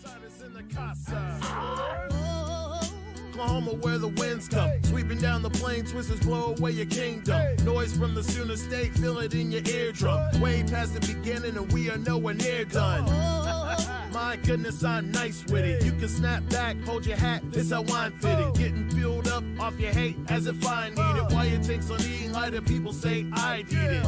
Outsiders in the casa. Oklahoma where the winds come. Sweeping down the plain, twisters blow away your kingdom. Noise from the Sooner State, feel it in your eardrum. Way past the beginning and we are nowhere near done. My goodness, I'm nice with it. You can snap back, hold your hat, this how I'm fitting. Getting fueled up off your hate as if I need it. Why it takes on eating lighter, people say I need it.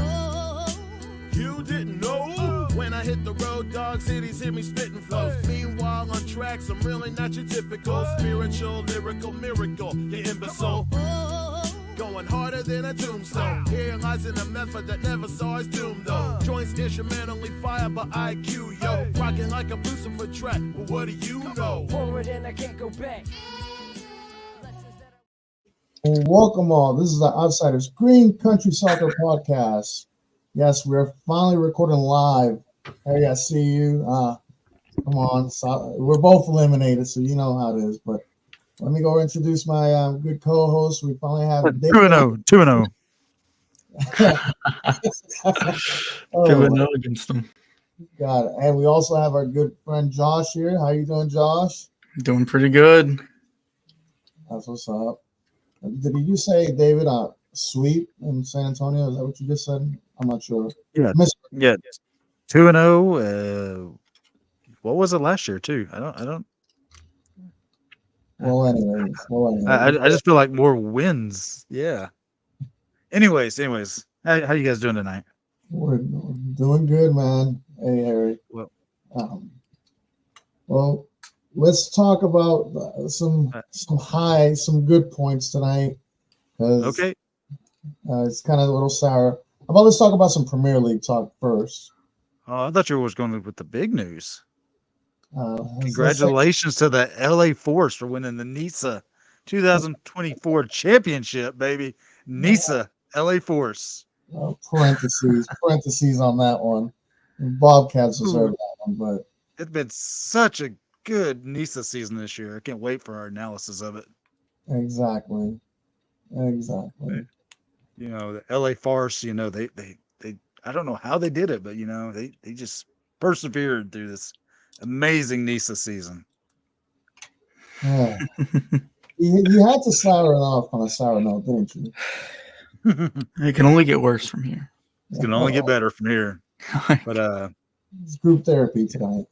You didn't know? When I hit the road, dog cities hear me spitting flows. Meanwhile, on tracks, I'm really not your typical spiritual, lyrical miracle, you imbecile. Going harder than a tombstone. Here lies in a method that never saw his doom, though. Joints instrumentally fired by IQ, yo. Rocking like a Lucifer track, but what do you know? Forward and I can't go back. Welcome all. This is the Outsiders Green Country Soccer Podcast. Yes, we're finally recording live. Harry, I see you. Come on. So, we're both eliminated, so you know how it is. But let me go introduce my good co-host. We finally have 2-0. 2-0. 2-0 against them. Got it. And we also have our good friend Josh here. How you doing, Josh? Doing pretty good. That's what's up. Did you say, David, sweep in San Antonio? Is that what you just said? I'm not sure. Yeah. 2-0. What was it last year too? I don't. Well, anyways. I just feel like more wins. Yeah. Anyways, how you guys doing tonight? We're doing good, man. Hey, Harry. Well, let's talk about some good points tonight. Okay. It's kind of a little sour. How about let's talk about some Premier League talk first. Oh, I thought you were going with the big news. Congratulations Congratulations to the LA Force for winning the NISA 2024 championship, baby. NISA, LA Force. parentheses on that one. Bobcats deserve that one, but It's been such a good NISA season this year. I can't wait for our analysis of it. exactly. You know, the LA Force, you know, they I don't know how they did it, but you know, they just persevered through this amazing NISA season. Yeah. you had to sour it off on a sour note, didn't you? It can only get worse from here. It can only get better from here. But It's group therapy tonight.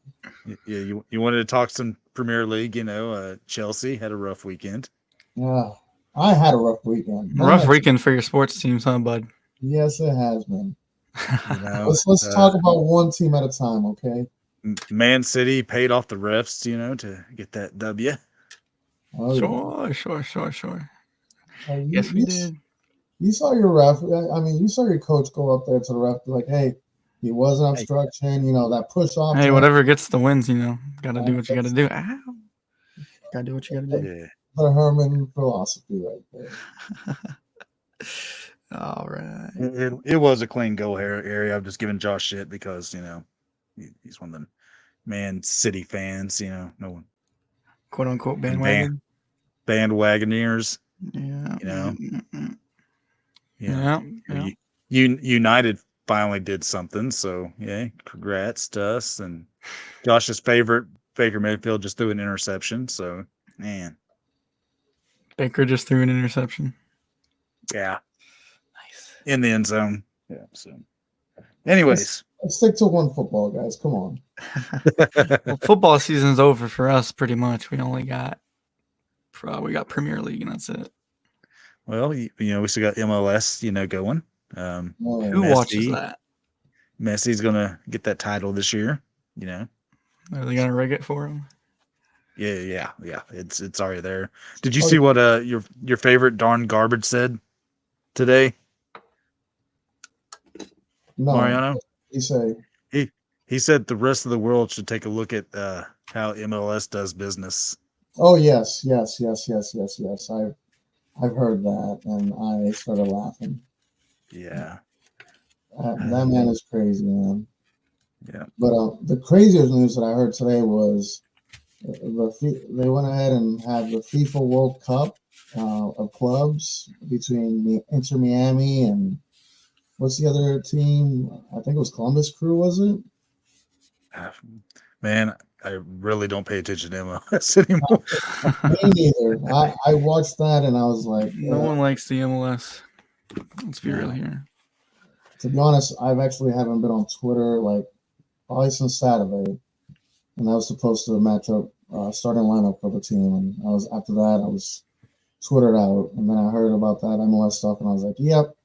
yeah, you wanted to talk some Premier League, you know, Chelsea had a rough weekend. Yeah. I had a rough weekend. Rough weekend for your sports teams, huh, bud? Yes, it has been. You know, Let's talk about one team at a time, okay? Man City paid off the refs, you know, to get that W. Oh, Sure. yeah. Yes, we did. You saw your ref. I mean, you saw your coach go up there to the ref, be like, "Hey, he was an obstruction." You know that push off. Hey, whatever gets the wins, you know, gotta do what you gotta do. Ow. Gotta do what you gotta do. Yeah. The Herman philosophy, right there. All right. It was a clean goal area. I'm just giving Josh shit because, you know, he's one of them Man City fans, you know, no one Quote unquote bandwagon. bandwagoners, Yeah. you know. Yeah. United finally did something, so yeah, congrats to us. And Josh's favorite Baker Mayfield just threw an interception, so man, Baker just threw an interception. yeah, Nice. in the end zone. Yeah. So, anyways, Let's stick to one football, guys. Come on. Well, football season's over for us pretty much. We only got Premier League and that's it. well, you know, we still got MLS, you know, going. Who watches that? Messi's gonna get that title this year. You know. Are they gonna rig it for him? Yeah. It's already there. Did you see what your favorite Darn Garbage said today? No, Mariano? you say He said the rest of the world should take a look at how MLS does business. Oh yes. I've heard that, and I started laughing. Yeah. That man is crazy, man. Yeah. But the craziest news that I heard today was they went ahead and had the FIFA World Cup of clubs between the Inter Miami and what's the other team? I think it was Columbus Crew, was it? Man, I really don't pay attention to MLS anymore. Me neither. I watched that and I was like, No one likes the MLS. Let's be real here. to be honest, I've actually haven't been on Twitter like probably since Saturday, and I was supposed to match up starting lineup for the team, and I was after that I was Twittered out, and then I heard about that MLS stuff, and I was like, "Yep,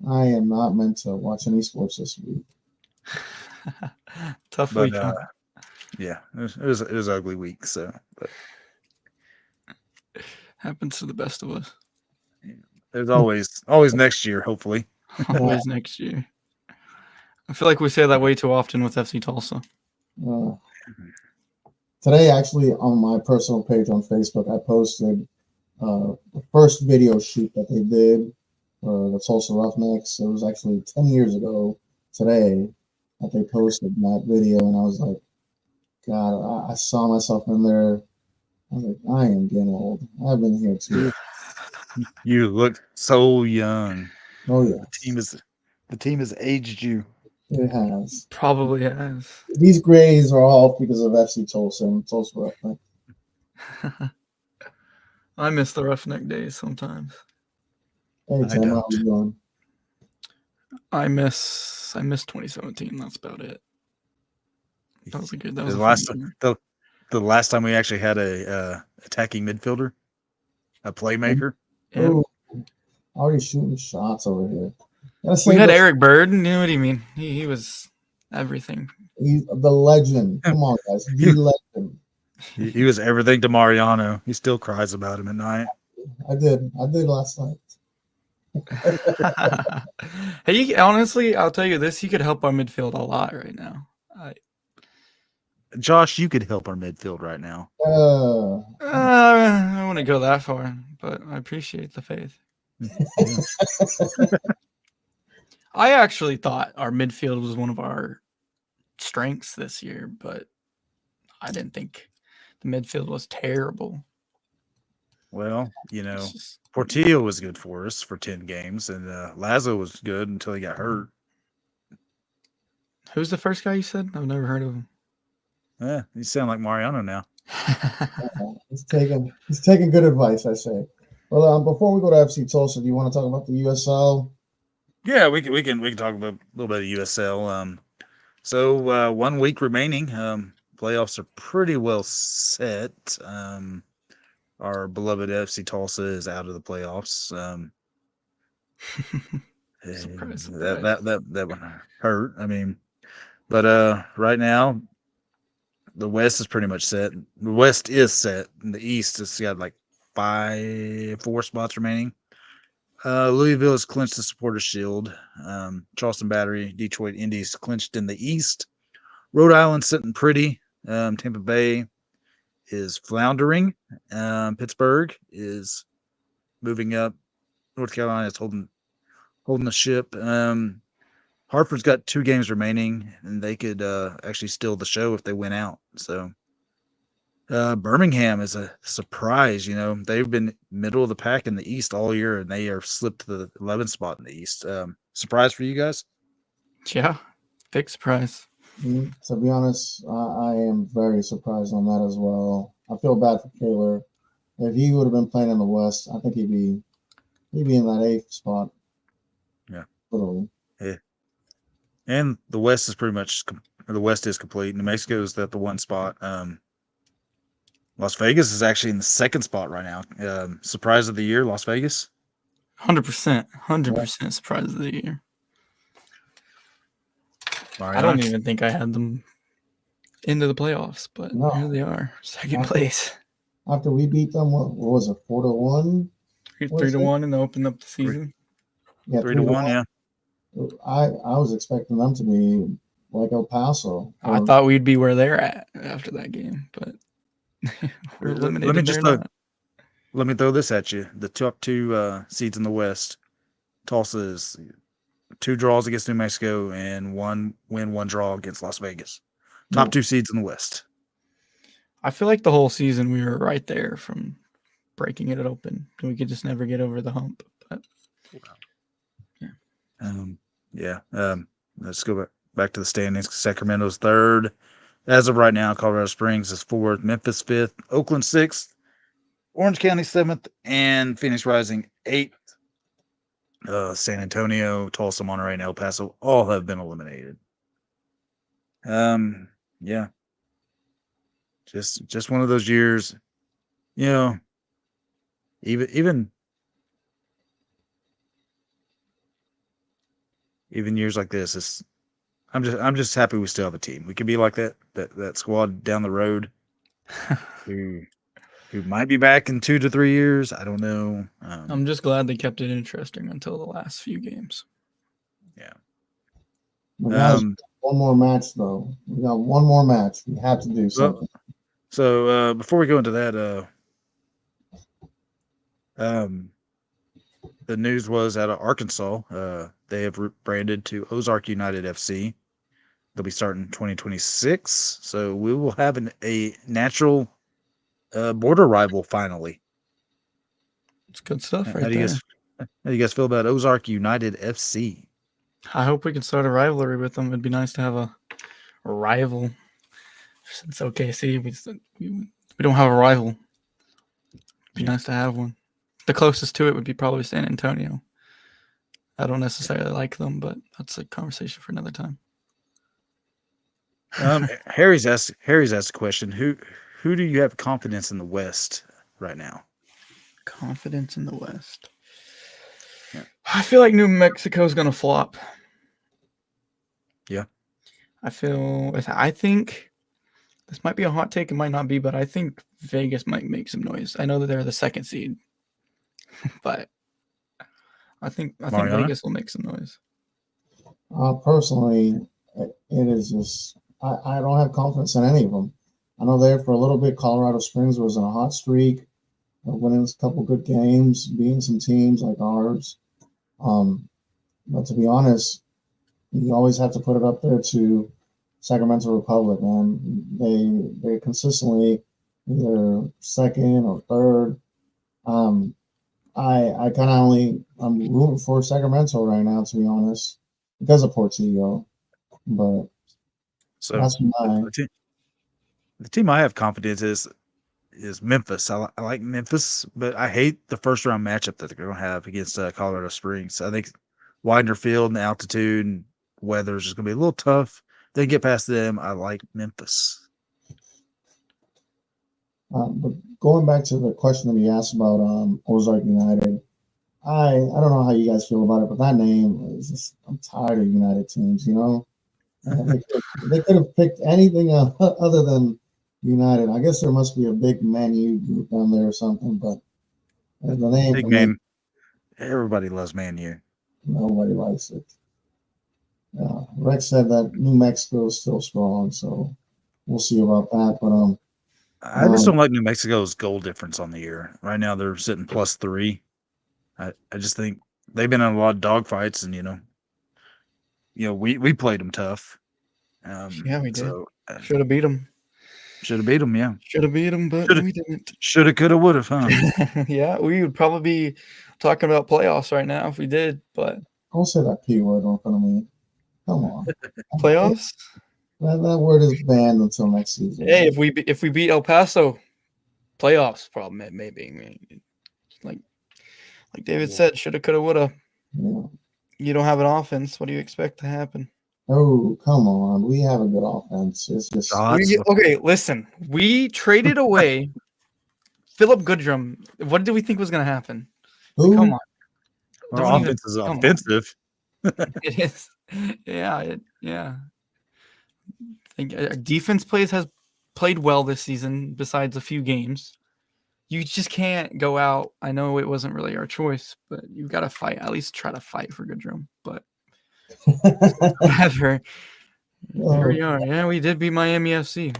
I am not meant to watch any sports this week." Tough But week. Huh? yeah, it was an ugly week. So, but Happens to the best of us. there's always next year, hopefully. Always next year. I feel like we say that way too often with FC Tulsa. Today, actually, on my personal page on Facebook, I posted the first video shoot that they did for the Tulsa Roughnecks. It was actually 10 years ago today that they posted that video, and I was like, God, I saw myself in there. I was like, I am getting old. I've been here too. You look so young. Oh yeah, The team has aged you. it has. Probably has. These grays are all because of FC Tulsa and Tulsa Roughnecks. I miss the Roughneck days sometimes. Hey, I Tim, how don't. you doing? I miss 2017. That's about it. That was a good. That was The a last fun year. the last time we actually had a attacking midfielder, a playmaker. Yeah. Oh, already shooting shots over here. Gotta We say had this, Eric Bird. You know what do you mean? He was everything. he's the legend. Come on, guys, the legend. He was everything to Mariano. He still cries about him at night. I did last night. Hey, honestly, I'll tell you this: he could help our midfield a lot right now. Josh, you could help our midfield right now. I wouldn't go that far, but I appreciate the faith. I actually thought our midfield was one of our strengths this year, but I didn't think the midfield was terrible. Well, It's just- Portillo was good for us for 10 games, and Lazo was good until he got hurt. Who's the first guy you said? I've never heard of him. Yeah, you sound like Mariano now. He's taking good advice, I say. Well, before we go to FC Tulsa, do you want to talk about the USL? Yeah, we can talk about a little bit of USL. So 1 week remaining. Playoffs are pretty well set. Our beloved FC Tulsa is out of the playoffs. Surprise, That one hurt. I mean, but right now the West is pretty much set. The West is set. And the East has got like 4 spots remaining. Louisville has clinched the Supporters Shield. Charleston Battery, Detroit Indies clinched in the East. Rhode Island sitting pretty. Tampa Bay is floundering. Pittsburgh is moving up. North Carolina is holding the ship. Hartford's got 2 games remaining, and they could actually steal the show if they win out. So Birmingham is a surprise. They've been middle of the pack in the East all year, and they are slipped to the 11th spot in the East. Surprise for you guys? Yeah, big surprise. To be honest, I am very surprised on that as well. I feel bad for Kaler. If he would have been playing in the West, I think he'd be in that 8th spot. Yeah, literally. Yeah. And the West is complete. New Mexico is at the 1 spot. Las Vegas is actually in the 2nd spot right now. Surprise of the year, Las Vegas. 100% surprise of the year. I don't even think I had them into the playoffs, but No. here they are, 2nd place. After we beat them, what was it, 4-1? 3-1 and they opened up the season. Yeah, 3-1. Yeah. I was expecting them to be like El Paso. I thought we'd be where they're at after that game, but we're Let eliminated. me just let me throw this at you. The top 2 seeds in the West, Tulsa is 2 draws against New Mexico and 1 win, 1 draw against Las Vegas. Top 2 seeds in the West. I feel like the whole season we were right there from breaking it open. We could just never get over the hump. But Let's go back to the standings. Sacramento's 3rd, as of right now, Colorado Springs is 4th, Memphis 5th, Oakland 6th, Orange County 7th, and Phoenix Rising 8th. San Antonio, Tulsa, Monterey, and El Paso all have been eliminated. Yeah. Just one of those years, you know, even years like this, I'm just happy we still have a team. We could be like that squad down the road who might be back in 2 to 3 years. I don't know. I'm just glad they kept it interesting until the last few games. Yeah. But guys, one more match though. We got one more match. We have to do something. So before we go into that, the news was out of Arkansas. They have rebranded to Ozark United FC. They'll be starting 2026. So we will have a natural border rival finally. It's good stuff How right do you there. How do you guys feel about Ozark United FC? I hope we can start a rivalry with them. It'd be nice to have a rival. Since OKC, we don't have a rival. It'd be nice to have one. The closest to it would be probably San Antonio. I don't necessarily like them, but that's a conversation for another time. Harry's asked a question. Who do you have confidence in the West right now? Confidence in the West. Yeah. I feel like New Mexico is going to flop. Yeah. I think this might be a hot take. It might not be, but I think Vegas might make some noise. I know that they're the 2nd seed, but I think Vegas will make some noise. Personally, it is just I don't have confidence in any of them. I know there for a little bit, Colorado Springs was in a hot streak, winning a couple good games, beating some teams like ours. But to be honest, you always have to put it up there to Sacramento Republic, man. They consistently either 2nd or 3rd. I kind of I'm rooting for Sacramento right now, to be honest, because of Portillo. But so that's the team I have confidence is Memphis. I like Memphis, but I hate the first round matchup that they're going to have against Colorado Springs. I think Widener Field and the altitude and weather is just going to be a little tough. They get past them. I like Memphis. But going back to the question that you asked about Ozark United, I don't know how you guys feel about it, but that name is just, I'm tired of United teams, you know? They could have picked anything other than United. I guess there must be a big Man U group down there or something, but the name. Big name. Everybody loves Man U. Nobody likes it. Rex said that New Mexico is still strong, so we'll see about that. But I just don't like New Mexico's goal difference on the year. Right now they're sitting +3. I just think they've been in a lot of dogfights, and we played them tough. Yeah, we did. So, should have beat them. Should have beat them, yeah. Should have beat them, but we didn't. Should have, could have, would have, huh? Yeah, we would probably be talking about playoffs right now if we did, but don't say that P word in front of me. Come on. Playoffs? That word is banned until next season. Hey, if we beat El Paso, playoffs problem maybe. Like David said, shoulda, coulda, woulda. Yeah. You don't have an offense. What do you expect to happen? Oh, come on. We have a good offense. It's just okay. Listen, we traded away Philip Goodrum. What did we think was going to happen? Who? Come on. Our offense is offensive. It is. Yeah. I think our defense has played well this season. Besides a few games, you just can't go out. I know it wasn't really our choice, but you've got to fight. At least try to fight for Goodrum. But whatever. Here we are. Yeah, we did beat Miami FC.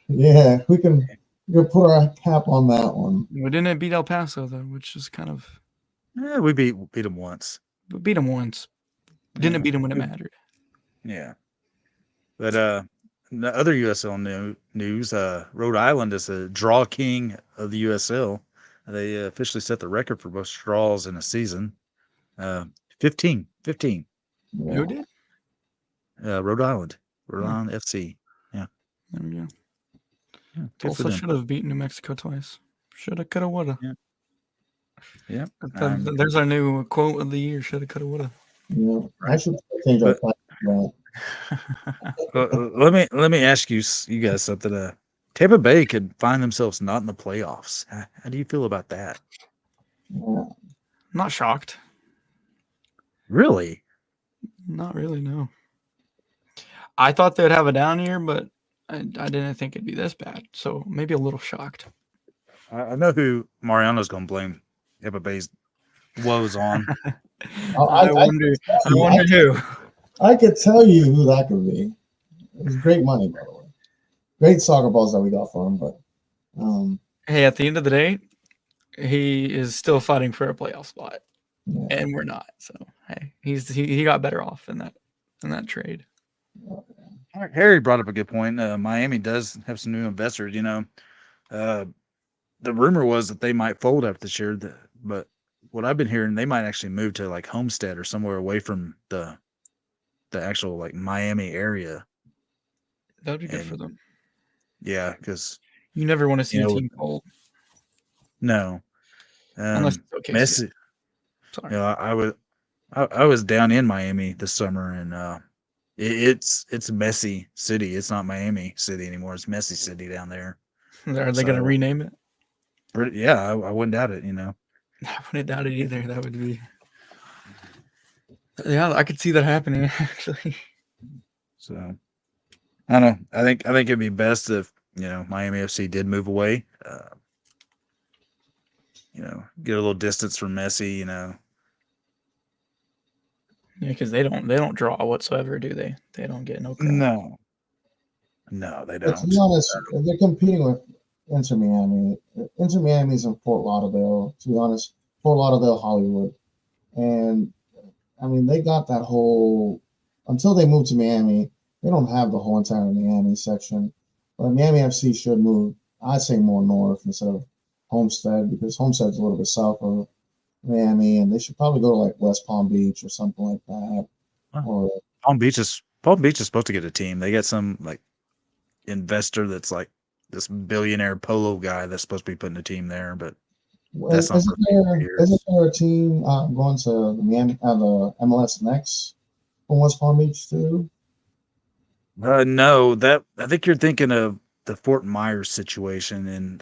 Yeah, we can put our cap on that one. We didn't beat El Paso though, which is kind of. Yeah, we beat them once. We beat them once. Didn't beat them when it mattered. Yeah. But the other USL news, Rhode Island is a draw king of the USL. They officially set the record for most draws in a season. 15. Yeah. Who did? Rhode Island FC. Yeah. There we go. Yeah, good for Tulsa them. should have beaten New Mexico twice. Shoulda, coulda, woulda. Yeah. There's our new quote of the year. Shoulda, coulda, woulda. Yeah, I Right. should change our But- plan. let me ask you guys something. Tampa Bay could find themselves not in the playoffs. How do you feel about that? Yeah. Not shocked. Really? Not really, no. I thought they'd have a down year, but I didn't think it'd be this bad. So maybe a little shocked. I know who Mariano's going to blame Tampa Bay's woes on. I wonder who. I could tell you who that could be. It was great money, by the way. Great soccer balls that we got for him, but Hey, at the end of the day, he is still fighting for a playoff spot, yeah. and we're not. So hey, he got better off in that trade. Harry brought up a good point. Miami does have some new investors. You know, the rumor was that they might fold after this year, but what I've been hearing, they might actually move to like Homestead or somewhere away from the actual like Miami area. That would be good for them. Yeah, because You never want to see You a know, team fold no, unless it's okay. Messi. Sorry. You know, I was down in Miami this summer, and it's Messy City. It's not Miami City anymore. It's Messy City down there. Are they going to So- rename it? Yeah, I wouldn't doubt it. You know, I wouldn't doubt it either. That would be. Yeah, I could see that happening actually. so I don't know. I think it'd be best if Miami FC did move away. Get a little distance from Messi. Yeah, because they don't draw whatsoever, do they? They don't get no crowd. No, they But to don't. be honest, they're competing with Inter Miami. Inter Miami's in Fort Lauderdale. To be honest, Fort Lauderdale, Hollywood, and I mean they got that whole. Until they move to Miami, they don't have the whole entire Miami section. But Miami FC should move. I'd say more north instead of Homestead because Homestead's a little bit south of Miami, and they should probably go to like West Palm Beach or something like that. Huh. Or Palm Beach is supposed to get a team. They got some like investor that's like this billionaire polo guy that's supposed to be putting a team there, but That's not for years. isn't there a team going to the Miami, the MLS Next from West Palm Beach too? no, that I think you're thinking of the Fort Myers situation and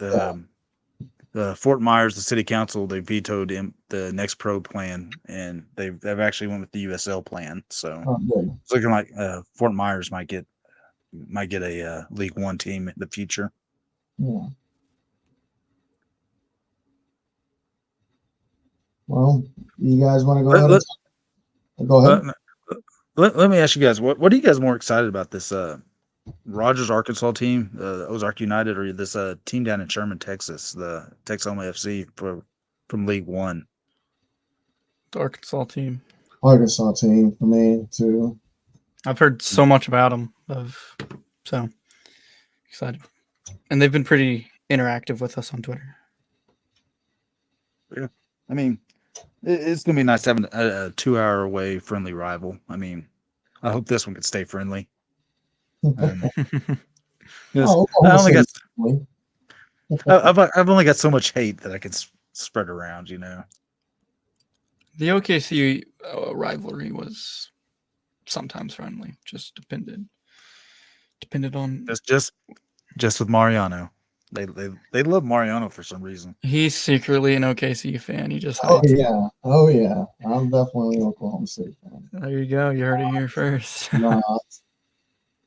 the Fort Myers, the city council, they vetoed the Next Pro plan, and they've actually went with the USL plan. So Oh, good. it's looking like Fort Myers might get a League One team in the future. Yeah. Well, you guys want to go ahead? Go ahead. Let me ask you guys, what are you guys more excited about, this Rogers, Arkansas team, Ozark United, or this team down in Sherman, Texas, the Texoma FC from League One? The Arkansas team. Arkansas team for me too. I've heard so much about them. So excited, and they've been pretty interactive with us on Twitter. I mean, it's going to be nice having a 2-hour away friendly rival. I mean, I hope this one could stay friendly. Because Oh, I only got Oklahoma City. I've only got so much hate that I can spread around. The OKC rivalry was sometimes friendly. Just depended on. It's just with Mariano. They love Mariano for some reason. He's secretly an OKC fan. He just Oh hides it. yeah, oh yeah. I'm definitely an Oklahoma City fan. There you go. You heard it here first. No,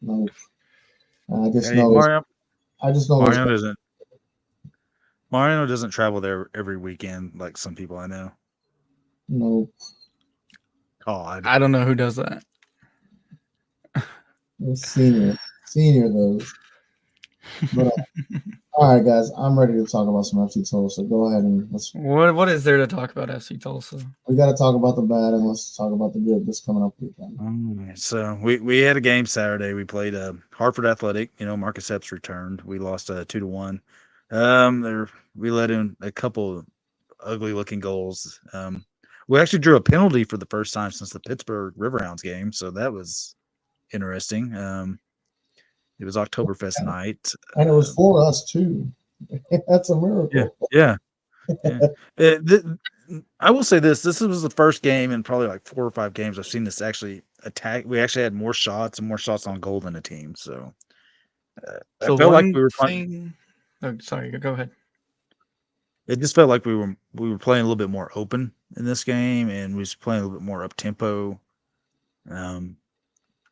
I just Hey, know. Mariano I just know. Mariano doesn't travel there every weekend like some people I know. No, Oh, I don't know who does that. senior those. But all right, guys, I'm ready to talk about some FC Tulsa. Go ahead and What is there to talk about FC Tulsa? we got to talk about the bad and let's talk about the good this coming up weekend. Alright, so we had a game Saturday. We played Hartford Athletic. Marcus Epps returned. We lost 2-1. We let in a couple ugly looking goals. We actually drew a penalty for the first time since the Pittsburgh Riverhounds game, so that was interesting. It was Oktoberfest night. And it was for us too. That's a miracle. Yeah. I will say this: this was the first game in probably like 4 or 5 games I've seen this actually attack. We actually had more shots and more shots on goal than a team. So I So felt like one we were. thing. Oh, sorry. Go ahead. It just felt like we were playing a little bit more open in this game, and we was playing a little bit more up tempo.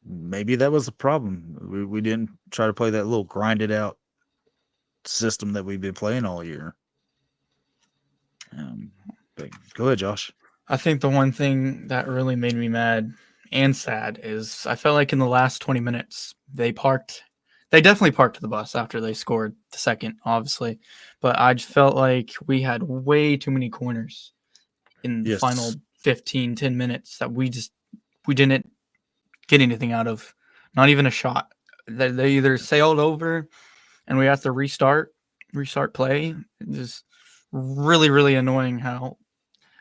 Maybe that was the problem. We didn't try to play that little grinded out system that we've been playing all year. But go ahead, Josh. I think the one thing that really made me mad and sad is I felt like in the last 20 minutes they definitely parked the bus after they scored the second, obviously, but I just felt like we had way too many corners in the final 10 minutes that we didn't get anything out of, not even a shot. They either sailed over and we have to restart play. It's just really, really annoying how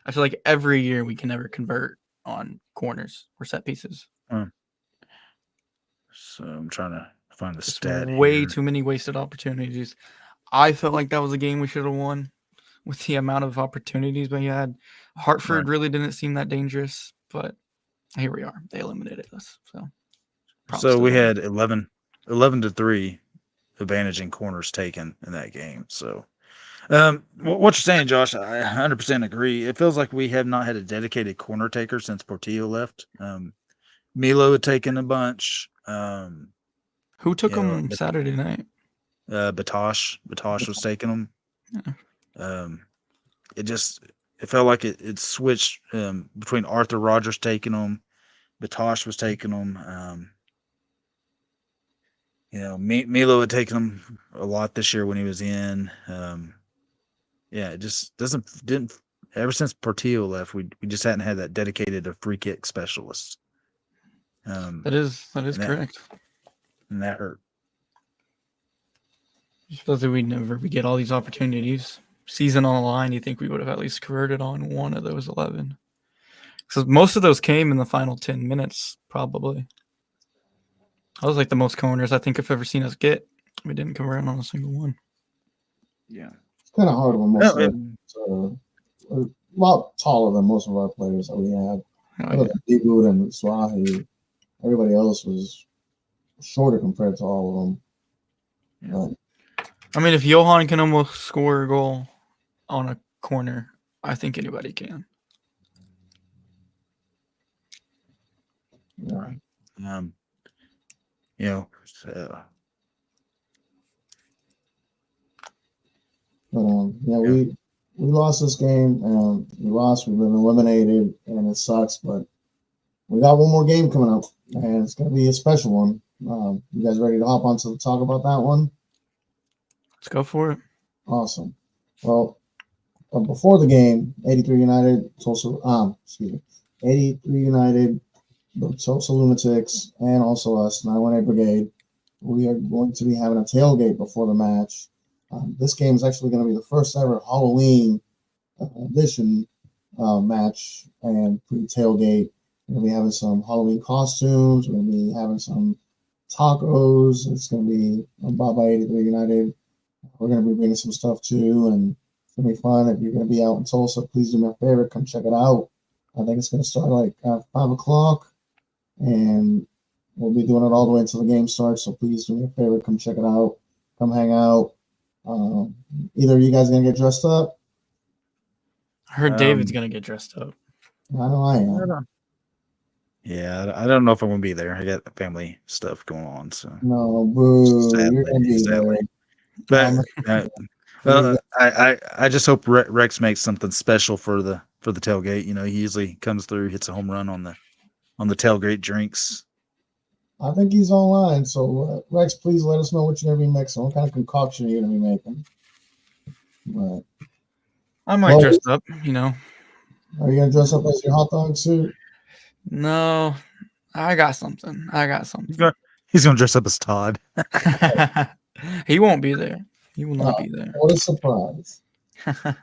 I feel like every year we can never convert on corners or set pieces. So I'm trying to find the Just stat. way here. too many wasted opportunities. I felt like that was a game we should have won with the amount of opportunities we had. Hartford really didn't seem that dangerous, but here we are. They eliminated us. So we had 11-3 advantage in corners taken in that game. So what you're saying, Josh, I 100% agree. It feels like we have not had a dedicated corner taker since Portillo left. Milo had taken a bunch. Who took them Saturday night? Batosh was taking them. Yeah. It felt like it switched between Arthur Rogers taking them, Batosh was taking them. Milo had taken them a lot this year when he was in. It just didn't. Ever since Portillo left, we just hadn't had that dedicated a free kick specialist. That is correct. And that hurt. Supposed we get all these opportunities. Season on the line, you think we would have at least converted on one of those 11? Because most of those came in the final 10 minutes, probably. That was like the most corners I think I've ever seen us get. We didn't convert on a single one. Yeah. It's kind of hard when most of them are a lot taller than most of our players that we had. Dibu and Swahi. Everybody else was shorter compared to all of them. Yeah. I mean, if Johan can almost score a goal on a corner, I think anybody can. Yeah. We lost this game. We lost. We've been eliminated, and it sucks. But we got one more game coming up, and it's going to be a special one. You guys ready to hop on to talk about that one? Let's go for it. Awesome. Well, before the game, 83 United, Tulsa. 83 United, the Tulsa Lunatics, and also us, 918 Brigade. We are going to be having a tailgate before the match. This game is actually going to be the first ever Halloween edition match and pre-tailgate. We're going to be having some Halloween costumes. We're going to be having some tacos. It's going to be bought by 83 United. We're going to be bringing some stuff too, and it's going to be fun. If you're going to be out in Tulsa, please do me a favor. Come check it out. I think it's going to start like 5 o'clock, and we'll be doing it all the way until the game starts. So please do me a favor. Come check it out. Come hang out. Either of you guys going to get dressed up? I heard David's going to get dressed up. I know I am. Yeah, I don't know if I'm going to be there. I got family stuff going on. So no, boo. You're going to be there. But I just hope Rex makes something special for the tailgate. You know, he usually comes through, hits a home run on the tailgate drinks. I think he's online. So Rex, please let us know what you're going to be mixing. What kind of concoction you're going to be making? But I might dress up. You know. Are you going to dress up as your hot dog suit? No, I got something. He's going to dress up as Todd. He won't be there. He will not be there. What a surprise. But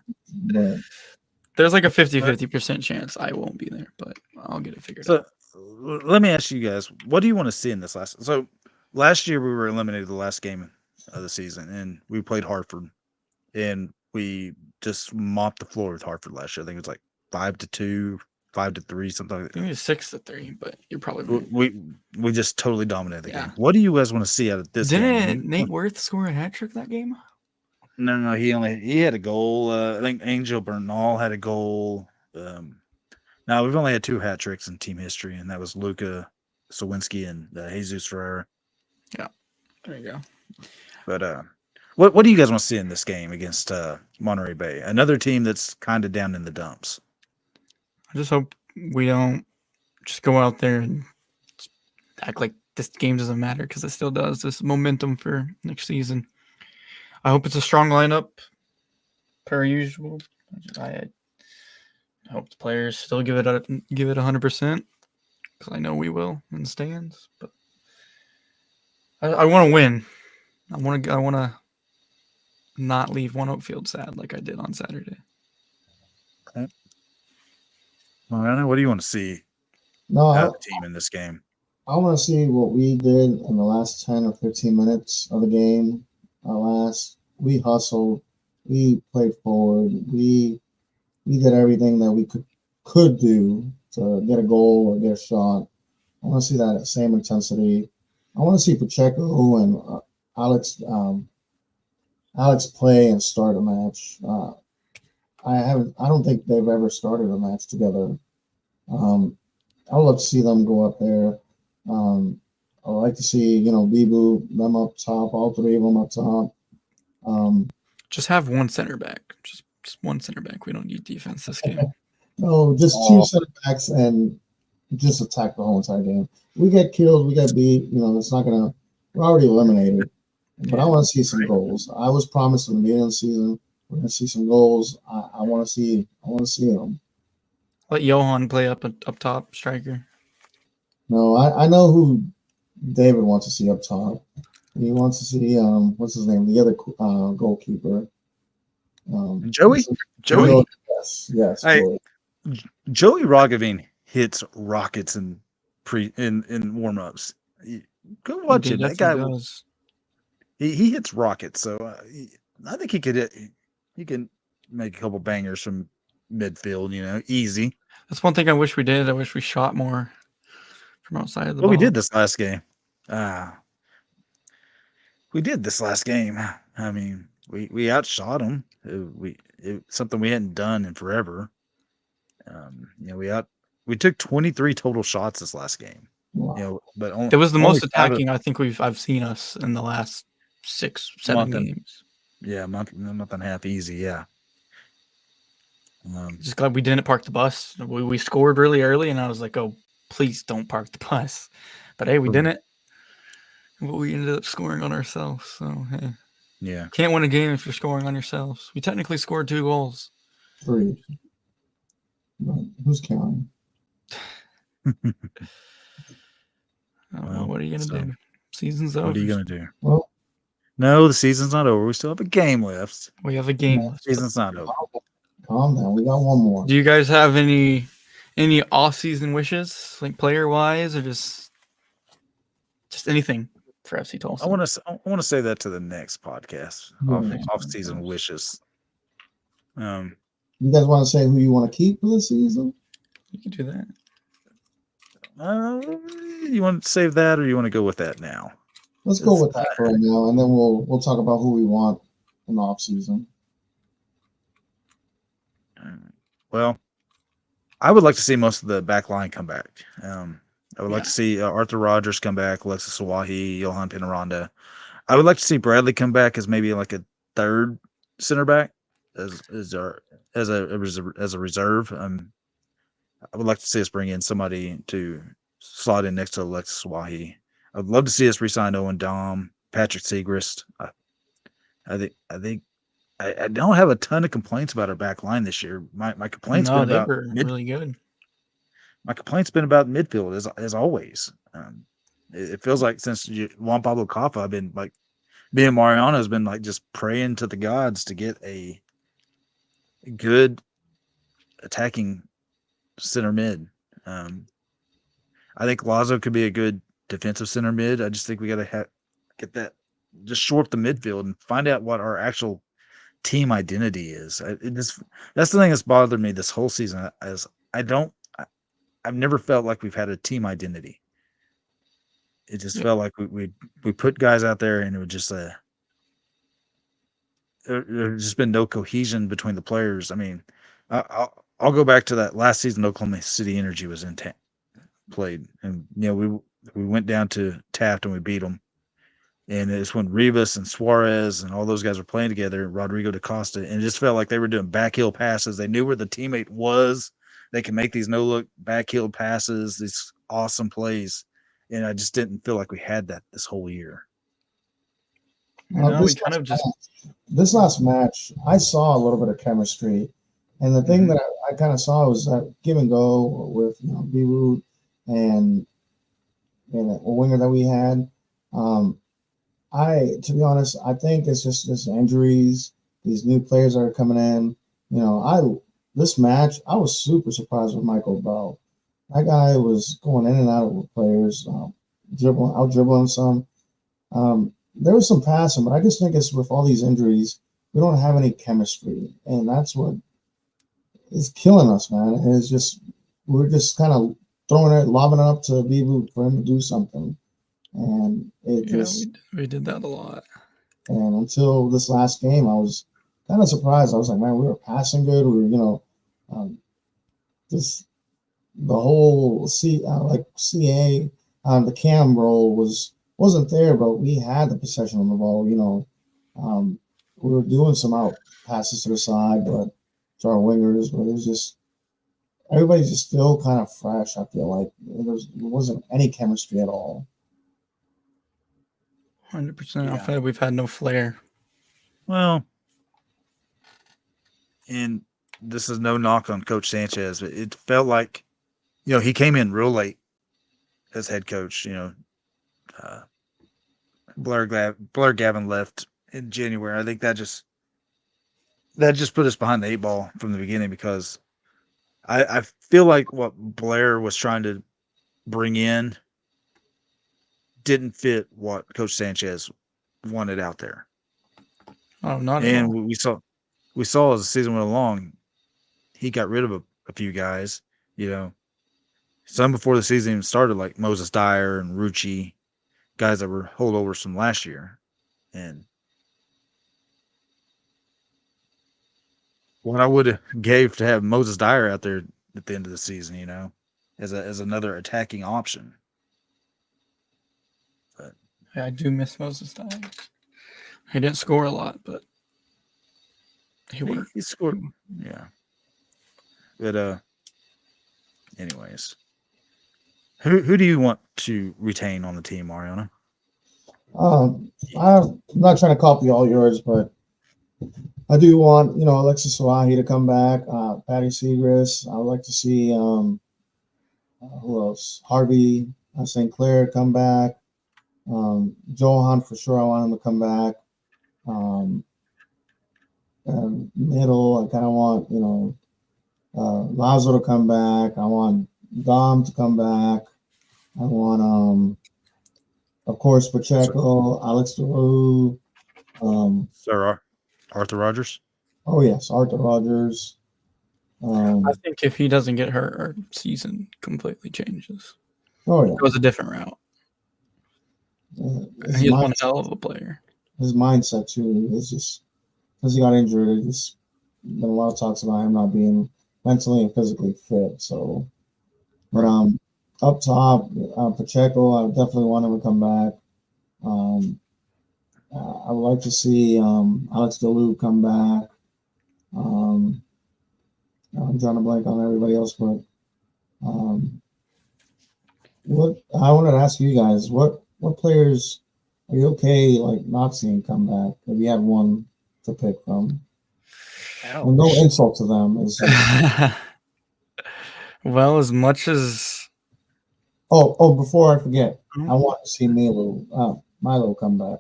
there's like a 50% chance I won't be there, but I'll get it figured out. Let me ask you guys, what do you want to see in this last? So last year we were eliminated the last game of the season, and we played Hartford, and we just mopped the floor with Hartford last year. I think it was like 5-2, 5-3, something like I think that. it was 6-3, but you're probably right. We just totally dominated the Yeah. game. What do you guys want to see out of this game? I Didn't mean, Nate Worth score a hat trick that game? no, he had a goal. I think Angel Bernal had a goal. Now we've only had 2 hat tricks in team history, and that was Luka Sawinski and Jesus Ferreira. There you go. But what do you guys want to see in this game against Monterey Bay? Another team that's kind of down in the dumps. I just hope we don't just go out there and act like this game doesn't matter, because it still does. This momentum for next season. I hope it's a strong lineup, per usual. I hope the players still give it 100%, because I know we will in the stands. But I want to win. I want to not leave One Oak Field sad like I did on Saturday. Mariano, what do you want to see No, out of the team in this game? I want to see what we did in the last 10 or 15 minutes of the game. We hustled, we played forward, we did everything that we could do to get a goal or get a shot. I want to see that same intensity. I want to see Pacheco and Alex play and start a match. I don't think they've ever started a match together. I would love to see them go up there. I would like to see, Bibu, them up top, all 3 of them up top. Just have one center back. Just one center back. We don't need defense this game. No, just 2 center backs and just attack the whole entire game. We get killed, we get beat. It's not gonna. We're already eliminated. But I want to see some goals. I was promised in the beginning of the season we're gonna see some goals. I want to see them. Let Johan play up top, striker. No, I know who David wants to see up top. He wants to see what's his name, the other goalkeeper. Joey. Yes. Hey, Joey. Joey Rogovin hits rockets in warm-ups. Go watch it. That guy does. He hits rockets, so I think he can make a couple bangers from midfield. Easy. That's one thing I wish we did. I wish we shot more from outside of the Well, we box. did this last game. We did this last game. I mean, we outshot them. Something we hadn't done in forever. We took 23 total shots this last game. Wow. But It was the most only 5 attacking I think I've seen us in the last 6-7 games. month and a half easy. Yeah. Just glad we didn't park the bus. We scored really early, and I was like, "Oh, please don't park the bus." But hey, we didn't. But we ended up scoring on ourselves. So hey, Yeah. can't win a game if you're scoring on yourselves. We technically scored 2 goals. 3. But who's counting? Well, what are you gonna do? Season's over. What are you gonna do? Well, No, the season's not over. We still have a game left. We have a game left. Season's not over. calm down. We got one more. Do you guys have any off-season wishes, like player-wise, or just anything for FC Tulsa? I want to say that to the next podcast. Off-season wishes. You guys want to say who you want to keep for the season? You can do that. You want to save that, or you want to go with that now? Let's go with that for right now, and then we'll talk about who we want in the off season. Well, I would like to see most of the back line come back. I would like to see Arthur Rogers come back, Alexis Sawahi, Johan Pinaranda. I would like to see Bradley come back as maybe like a third center back as a reserve. I would like to see us bring in somebody to slot in next to Alexis Sawahi. I'd love to see us re-sign Owen Dom, Patrick Segrist. I think I don't have a ton of complaints about our back line this year. My complaints been about really good. My complaint's been about midfield as always. It feels like since Juan Pablo Caffa, I've been like, me and Mariano has been like just praying to the gods to get a good attacking center mid. I think Lazo could be a good defensive center mid. I just think we got to get that, just shore up the midfield and find out what our actual team identity is. That's the thing that's bothered me this whole season. I've never felt like we've had a team identity. It just felt like we put guys out there and it was just there's just been no cohesion between the players. I mean, I'll go back to that last season Oklahoma City Energy was played, and we went down to Taft and we beat them. And it's when Rivas and Suarez and all those guys were playing together, Rodrigo da Costa, and it just felt like they were doing backheel passes. They knew where the teammate was. They can make these no-look backheel passes, these awesome plays. And I just didn't feel like we had that this whole year. This last match, I saw a little bit of chemistry. And the thing that I kind of saw was that give and go with B-Root and a winger that we had. To be honest, I think it's just injuries, these new players that are coming in. This match, I was super surprised with Michael Bell. That guy was going in and out of players, dribbling some. There was some passing, but I just think it's with all these injuries, we don't have any chemistry, and that's what is killing us, man. And it's just we're just kind of lobbing it up to Bibu for him to do something. And we did that a lot. And until this last game, I was kind of surprised. I was like, man, we were passing good. We were, just the whole CA, the cam role wasn't there, but we had the possession on the ball. We were doing some out passes to the side, but to our wingers, but it was just everybody's just still kind of fresh. I feel like there wasn't any chemistry at all. 100%. I feel like we've had no flair. Well, and this is no knock on Coach Sanchez, but it felt like, he came in real late as head coach. Blair Gavin left in January. I think that just put us behind the 8 ball from the beginning, because I feel like what Blair was trying to bring in didn't fit what Coach Sanchez wanted out there. Oh, not at all. And we saw as the season went along, he got rid of a few guys, some before the season even started, like Moses Dyer and Rucci, guys that were holdovers from last year. And what I would have gave to have Moses Dyer out there at the end of the season, as another attacking option. But yeah, I do miss Moses Dyer. He didn't score a lot, but he worked. He scored, yeah. But anyways, who do you want to retain on the team, Mariano? I'm not trying to copy all yours, but I do want, Alexis Swahi to come back, Patty Segrist. I would like to see who else? Harvey St. Clair come back. Johan, for sure, I want him to come back. Middle, I kind of want, Lazo to come back. I want Dom to come back. I want, of course, Pacheco, Alex DeRue. Sir Arthur Rogers? Oh, yes, Arthur Rogers. I think if he doesn't get hurt, our season completely changes. Oh, yeah. It goes a different route. He's one hell of a player. His mindset, too, is just because he got injured. It's been a lot of talks about him not being mentally and physically fit. So, but up top, Pacheco, I definitely want him to come back. I would like to see Alex DeLu come back. I'm drawing a blank on everybody else, but what I wanted to ask you guys, what players are you okay like not seeing come back if you had one to pick from? Well, no insult to them. Well, as much as before I forget, I want to see Milo come back.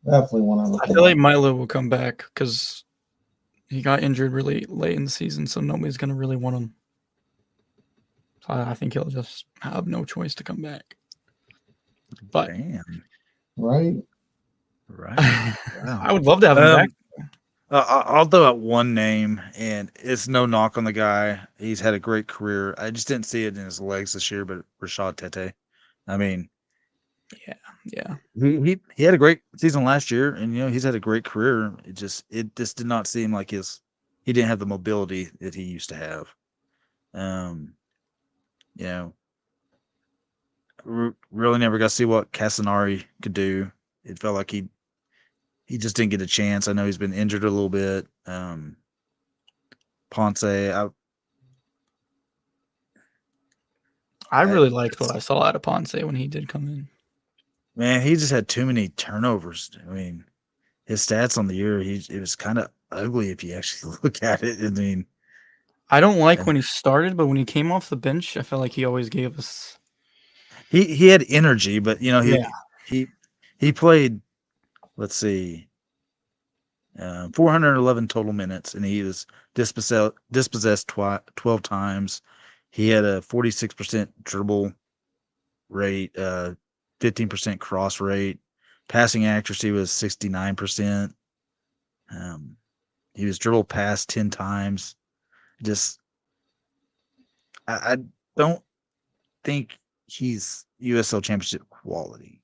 Definitely want to. I feel like Milo will come back because he got injured really late in the season, so nobody's gonna really want him. So I think he'll just have no choice to come back. But Damn. right? Right. Wow. I would love to have him back. I'll throw out one name, and it's no knock on the guy. He's had a great career. I just didn't see it in his legs this year, but Rashad Tete. I mean, Yeah. he had a great season last year, and he's had a great career. It just did not seem like he didn't have the mobility that he used to have. You know, really never got to see what Casanari could do. It felt like he just didn't get a chance. I know he's been injured a little bit. Ponce, I really liked what I saw out of Ponce when he did come in. man, he just had too many turnovers. I mean, his stats on the year, it was kind of ugly if you actually look at it. I mean, I don't like when he started, but when he came off the bench, I felt like he always gave us. he had energy, but he played. Let's see, 411 total minutes, and he was dispossessed 12 times. He had a 46% dribble rate, 15% cross rate. Passing accuracy was 69%. He was dribbled past 10 times. I don't think he's USL Championship quality.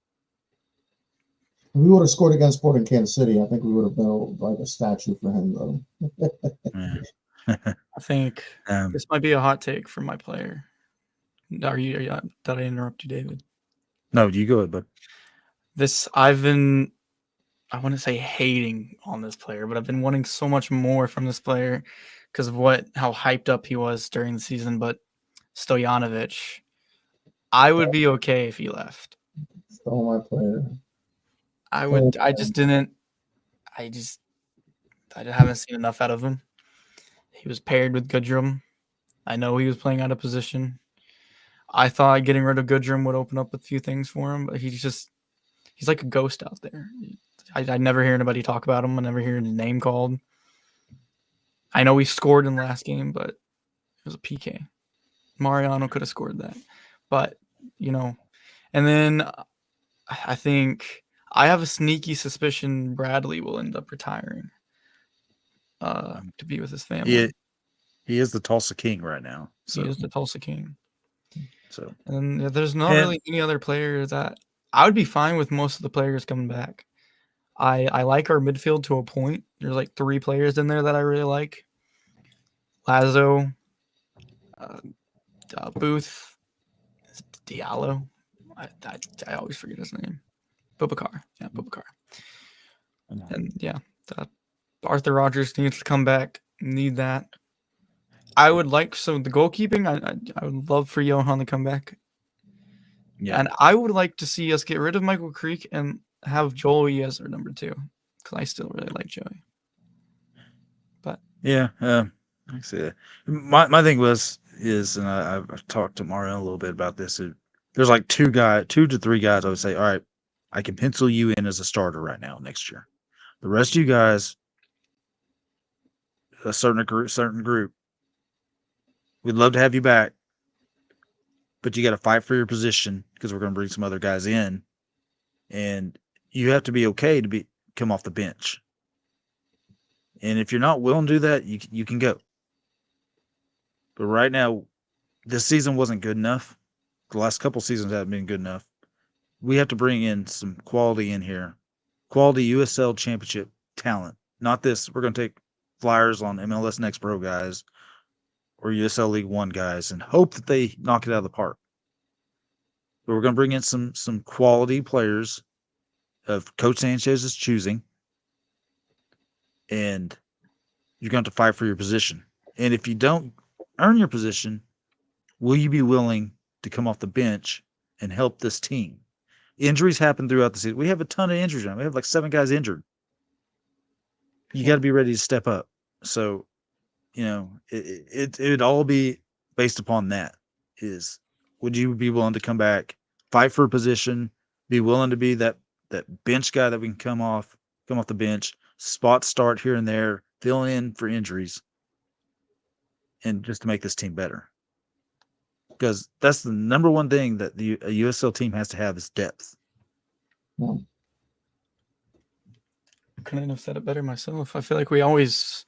If we would have scored against Sporting Kansas City, I think we would have built like a statue for him, though. I think this might be a hot take from my player. Did I interrupt you, David? No, you go ahead, bud. I've been, I wouldn't say hating on this player, but I've been wanting so much more from this player because of how hyped up he was during the season. But Stojanovic, I would be okay if he left. Stole my player. I haven't seen enough out of him. He was paired with Goodrum. I know he was playing out of position. I thought getting rid of Goodrum would open up a few things for him, but he's like a ghost out there. I never hear anybody talk about him. I never hear his name called. I know he scored in the last game, but it was a PK. Mariano could have scored that. But, and then I think I have a sneaky suspicion Bradley will end up retiring to be with his family. He is the Tulsa King right now. So. He is the Tulsa King. So, and there's not really any other player that I would be fine with most of the players coming back. I like our midfield to a point. There's like 3 players in there that I really like. Lazo, Booth, Diallo. I always forget his name. Boubacar. Yeah, Boubacar. And Arthur Rogers needs to come back. Need that. I would like the goalkeeping. I would love for Johan to come back. Yeah. And I would like to see us get rid of Michael Creek and have Joey as our number 2 because I still really like Joey. But yeah, I see that. My thing is, and I've talked to Mario a little bit about this. There's like 2 to 3 guys I would say, all right, I can pencil you in as a starter right now next year. The rest of you guys, a certain group, we'd love to have you back, but you got to fight for your position because we're going to bring some other guys in, and you have to be okay to come off the bench. And if you're not willing to do that, you can go. But right now, this season wasn't good enough. The last couple seasons haven't been good enough. We have to bring in some quality in here. Quality USL Championship talent. Not this, we're going to take flyers on MLS Next Pro guys or USL League One guys and hope that they knock it out of the park. But we're going to bring in some quality players of Coach Sanchez's choosing, and you're going to have to fight for your position. And if you don't earn your position, will you be willing to come off the bench and help this team? Injuries happen throughout the season. We have a ton of injuries now. We have like 7 guys injured. You got to be ready to step up. So, it would all be based upon that. Would you be willing to come back, fight for a position, be willing to be that bench guy that we can come off the bench, spot start here and there, fill in for injuries, and just to make this team better? because that's the number one thing that a USL team has to have is depth. Yeah. Couldn't have said it better myself. I feel like we always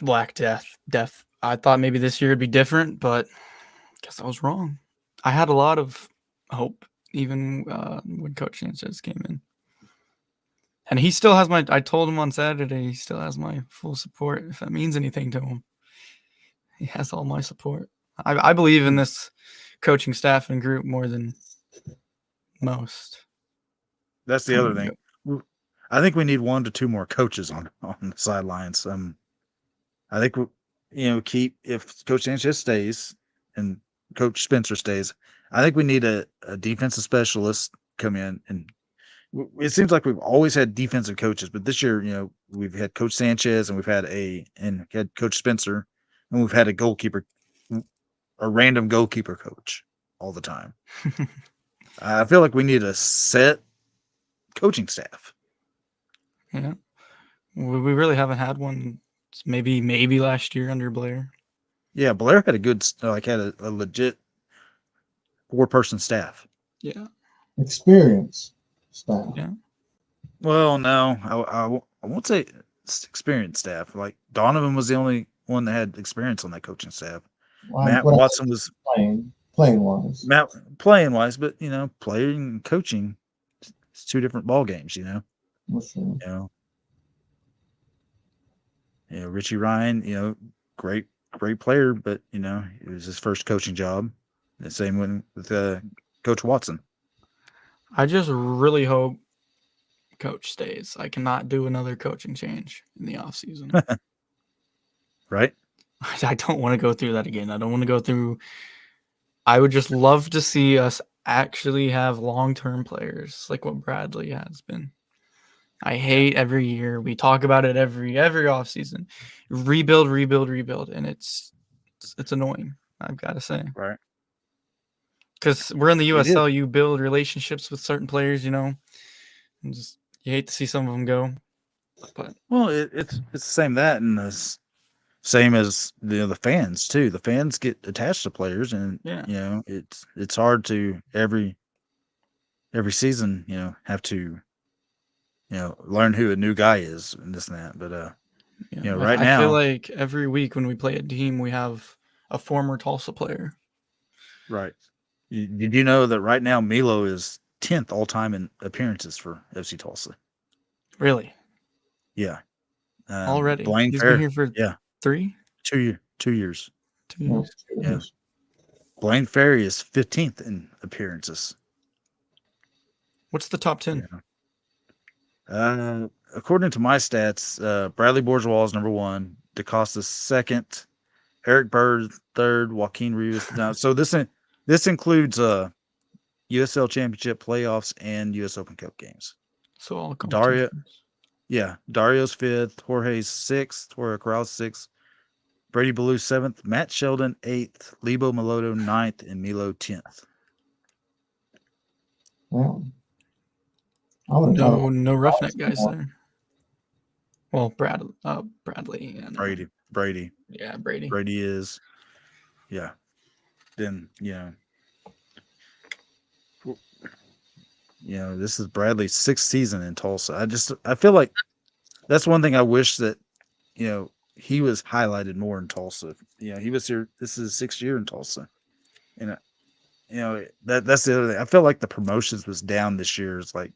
lack depth. I thought maybe this year would be different, but guess I was wrong. I had a lot of hope even when Coach Sanchez came in. And he still has I told him on Saturday, he still has my full support, if that means anything to him. He has all my support. I believe in this coaching staff and group more than most. That's the other thing. I think we need 1 to 2 more coaches on the sidelines. I think keep if Coach Sanchez stays and Coach Spencer stays. I think we need a defensive specialist come in, and it seems like we've always had defensive coaches, but this year, we've had Coach Sanchez and we've had Coach Spencer, and we've had a random goalkeeper coach all the time. I feel like we need a set coaching staff. Yeah, we really haven't had one. Maybe last year under Blair. Yeah, Blair had had a legit 4-person staff. Yeah, experience staff. Yeah. Well, no, I won't say experienced staff. Like Donovan was the only one that had experience on that coaching staff. Matt Watson was playing wise. Playing wise, but playing and coaching, it's 2 different ball games. That's true. Richie Ryan, great player, but it was his first coaching job. The same with Coach Watson. I just really hope Coach stays. I cannot do another coaching change in the off season. Right? I don't want to go through that again. I don't want to go through. I would just love to see us actually have long-term players like what Bradley has been. I hate every year. We talk about it every offseason. Rebuild, and it's annoying, I've got to say. Right. Because we're in the USL, you build relationships with certain players, and just you hate to see some of them go. But it's the same that, and the same as the fans too. The fans get attached to players, and it's hard to every season have to learn who a new guy is and this and that. But right now, I feel like every week when we play a team, we have a former Tulsa player. Right. Did you know that right now Milo is 10th all time in appearances for FC Tulsa? Really? Yeah. Already. Blaine He's Ferry, been here for 3? 2 years. 2 years. Yeah. Blaine Ferry is 15th in appearances. What's the top 10? Yeah. According to my stats, Bradley Bourgeois is number 1, DaCosta's 2nd, Eric Bird 3rd, Joaquin Rivas. Now, so this includes USL Championship playoffs and US Open Cup games. So all Dario's 5th, Jorge's 6th, Jorge Corral's 6th, Brady Ballou 7th, Matt Sheldon 8th, Lebo Meloto 9th, and Milo 10th. Wow. No Roughneck guys there. Well, Bradley and Brady. Yeah, Brady. Brady is, yeah. Then this is Bradley's 6th season in Tulsa. I feel like that's one thing I wish that he was highlighted more in Tulsa. He was here. This is his 6th year in Tulsa, and that's the other thing. I feel like the promotions was down this year. It's like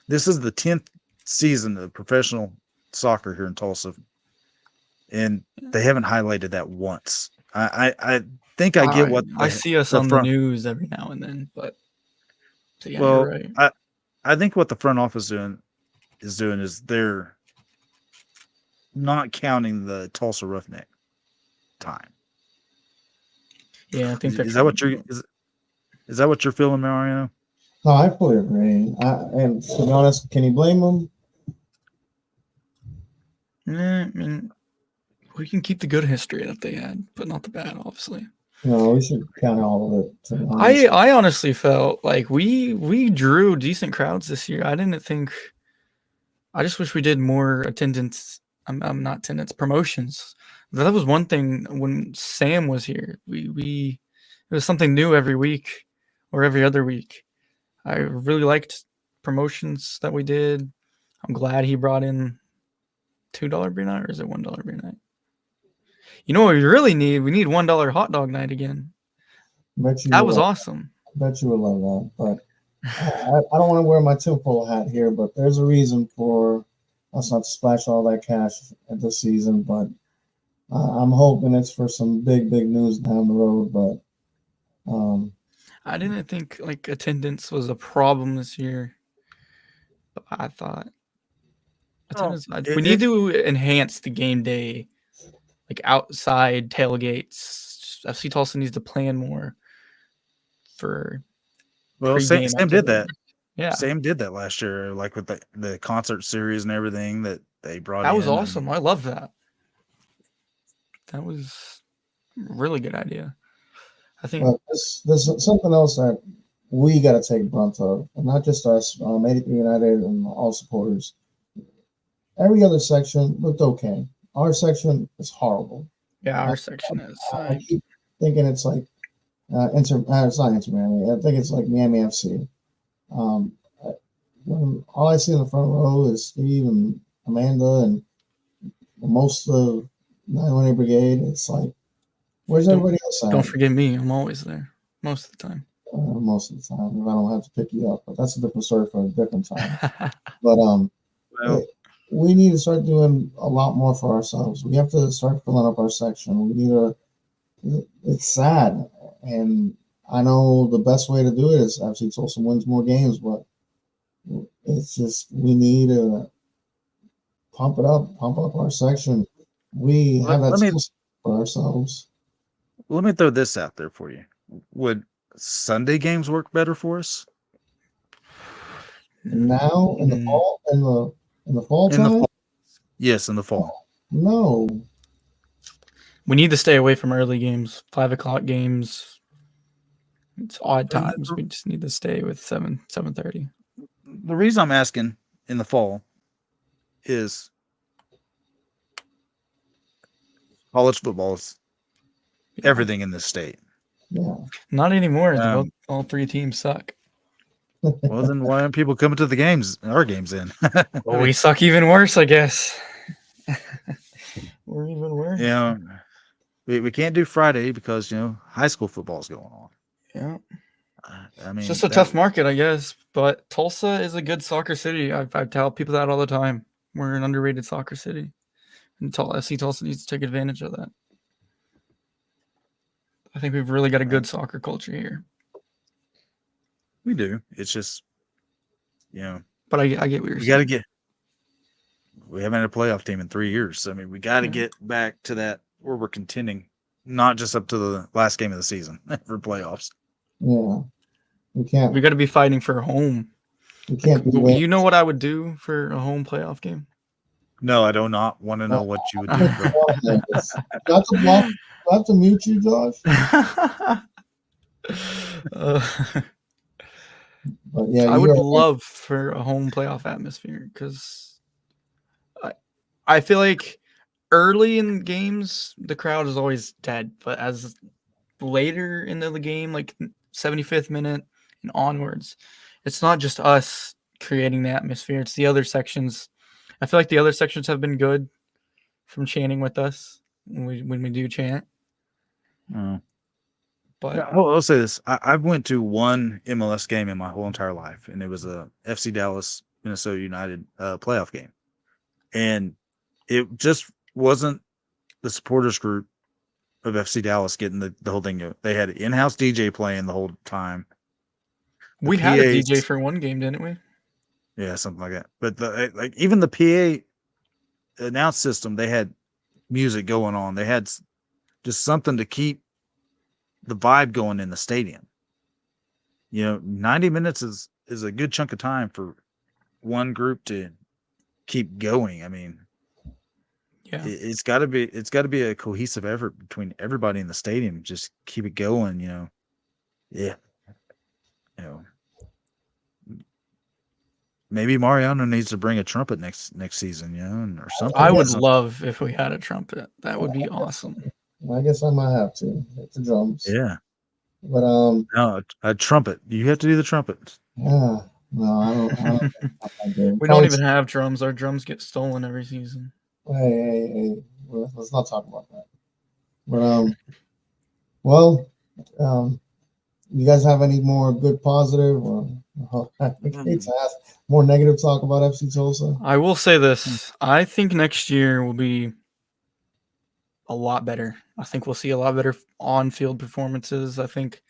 this is the 10th season of professional soccer here in Tulsa, and they haven't highlighted that once. I think I get what I see us on the news every now and then, but you're right. I think what the front office is they're not counting the Tulsa Roughneck time. Yeah, I think is that what you're feeling, Mario? No, I fully agree. And to be honest, can you blame them? I mean, we can keep the good history that they had, but not the bad, obviously. No, we should count all of it. I honestly felt like we drew decent crowds this year. I just wish we did more attendance. I'm not attendance promotions That was one thing when Sam was here. We it was something new every week or every other week. I really liked promotions that we did. I'm glad he brought in $2 beer night, or is it $1 beer night? You know what we really need? We need $1 hot dog night again. Bet you That would was love, awesome. bet you would love that. But I don't want to wear my tinfoil hat here, but there's a reason for us not to splash all that cash at this season. But I'm hoping it's for some big news down the road. But I didn't think like attendance was a problem this year. But I thought attendance. We need to enhance the game day, like outside tailgates. FC Tulsa needs to plan more for. Well, Pre-game Sam did that. activities. Yeah, Sam did that last year, like with the concert series and everything that they brought that in. was awesome. I love that. That was a really good idea. I think there's something else that we got to take brunt of, and not just us, 83 United and all supporters. Every other section looked okay. Our section is horrible. yeah, our section is. I keep thinking it's like it's not Inter Miami. I think it's like Miami FC. When all I see in the front row is Steve and Amanda and most of the 918 Brigade. It's like, where's everybody else at? Don't forget me. I'm always there most of the time. Most of the time, if I don't have to pick you up, but that's a different story for a different time. But Well, we need to start doing a lot more for ourselves. We have to start filling up our section. We need to. It's sad, and I know the best way to do it is FC Tulsa wins more games, but it's just we need to pump up our section. We have that for ourselves. Let me throw this out there for you. Would Sunday games work better for us? Now in the fall, in the fall time? Yes, in the fall. No. We need to stay away from early games, 5:00 games. It's odd times. We just need to stay with 7:30. The reason I'm asking in the fall is college football is everything in this state. Yeah. Not anymore. All three teams suck. Well, then why aren't people coming to the games? Our games in. Well, we suck even worse, I guess. We're even worse. Yeah, we can't do Friday because high school football is going on. Yeah. I mean, It's just a tough market, I guess. But Tulsa is a good soccer city. I tell people that all the time. We're an underrated soccer city. And FC Tulsa needs to take advantage of that. I think we've really got a good soccer culture here. We do. It's just, But I get what you're we saying. got to get. We haven't had a playoff team in 3 years. So, I mean, we got to get back to that where we're contending, not just up to the last game of the season for playoffs. Yeah. We can't. We got to be fighting for home. We can't be You know what I would do for a home playoff game? No, I do not want to know what you would do. Bro. Got to block. Do I have to mute you, Josh? But yeah, I would love for a home playoff atmosphere because I feel like early in games the crowd is always dead, but as later into the game, like 75th minute and onwards, it's not just us creating the atmosphere; it's the other sections. I feel like the other sections have been good from chanting with us when we do chant. But yeah, I'll say this: I've went to one MLS game in my whole entire life, and it was a FC Dallas Minnesota United playoff game, and it just wasn't the supporters group of FC Dallas getting the whole thing. They had an in-house DJ playing the whole time. we had a DJ for one game, didn't we? Yeah, something like that. But even the PA announce system, they had music going on. They had just something to keep the vibe going in the stadium. 90 minutes is a good chunk of time for one group to keep going. I mean, yeah, it's got to be a cohesive effort between everybody in the stadium. Just keep it going. Yeah. maybe Mariano needs to bring a trumpet next season, or something. I would Something. love if we had a trumpet. That would be awesome. I guess I might have to hit the drums. Yeah. But No, a trumpet. You have to do the trumpet. no, I don't We don't even have drums. Our drums get stolen every season. Hey, let's not talk about that. But well, you guys have any more good positive or I hate to ask, more negative talk about FC Tulsa? I will say this. I think next year will be a lot better. I think we'll see a lot better on-field performances. I think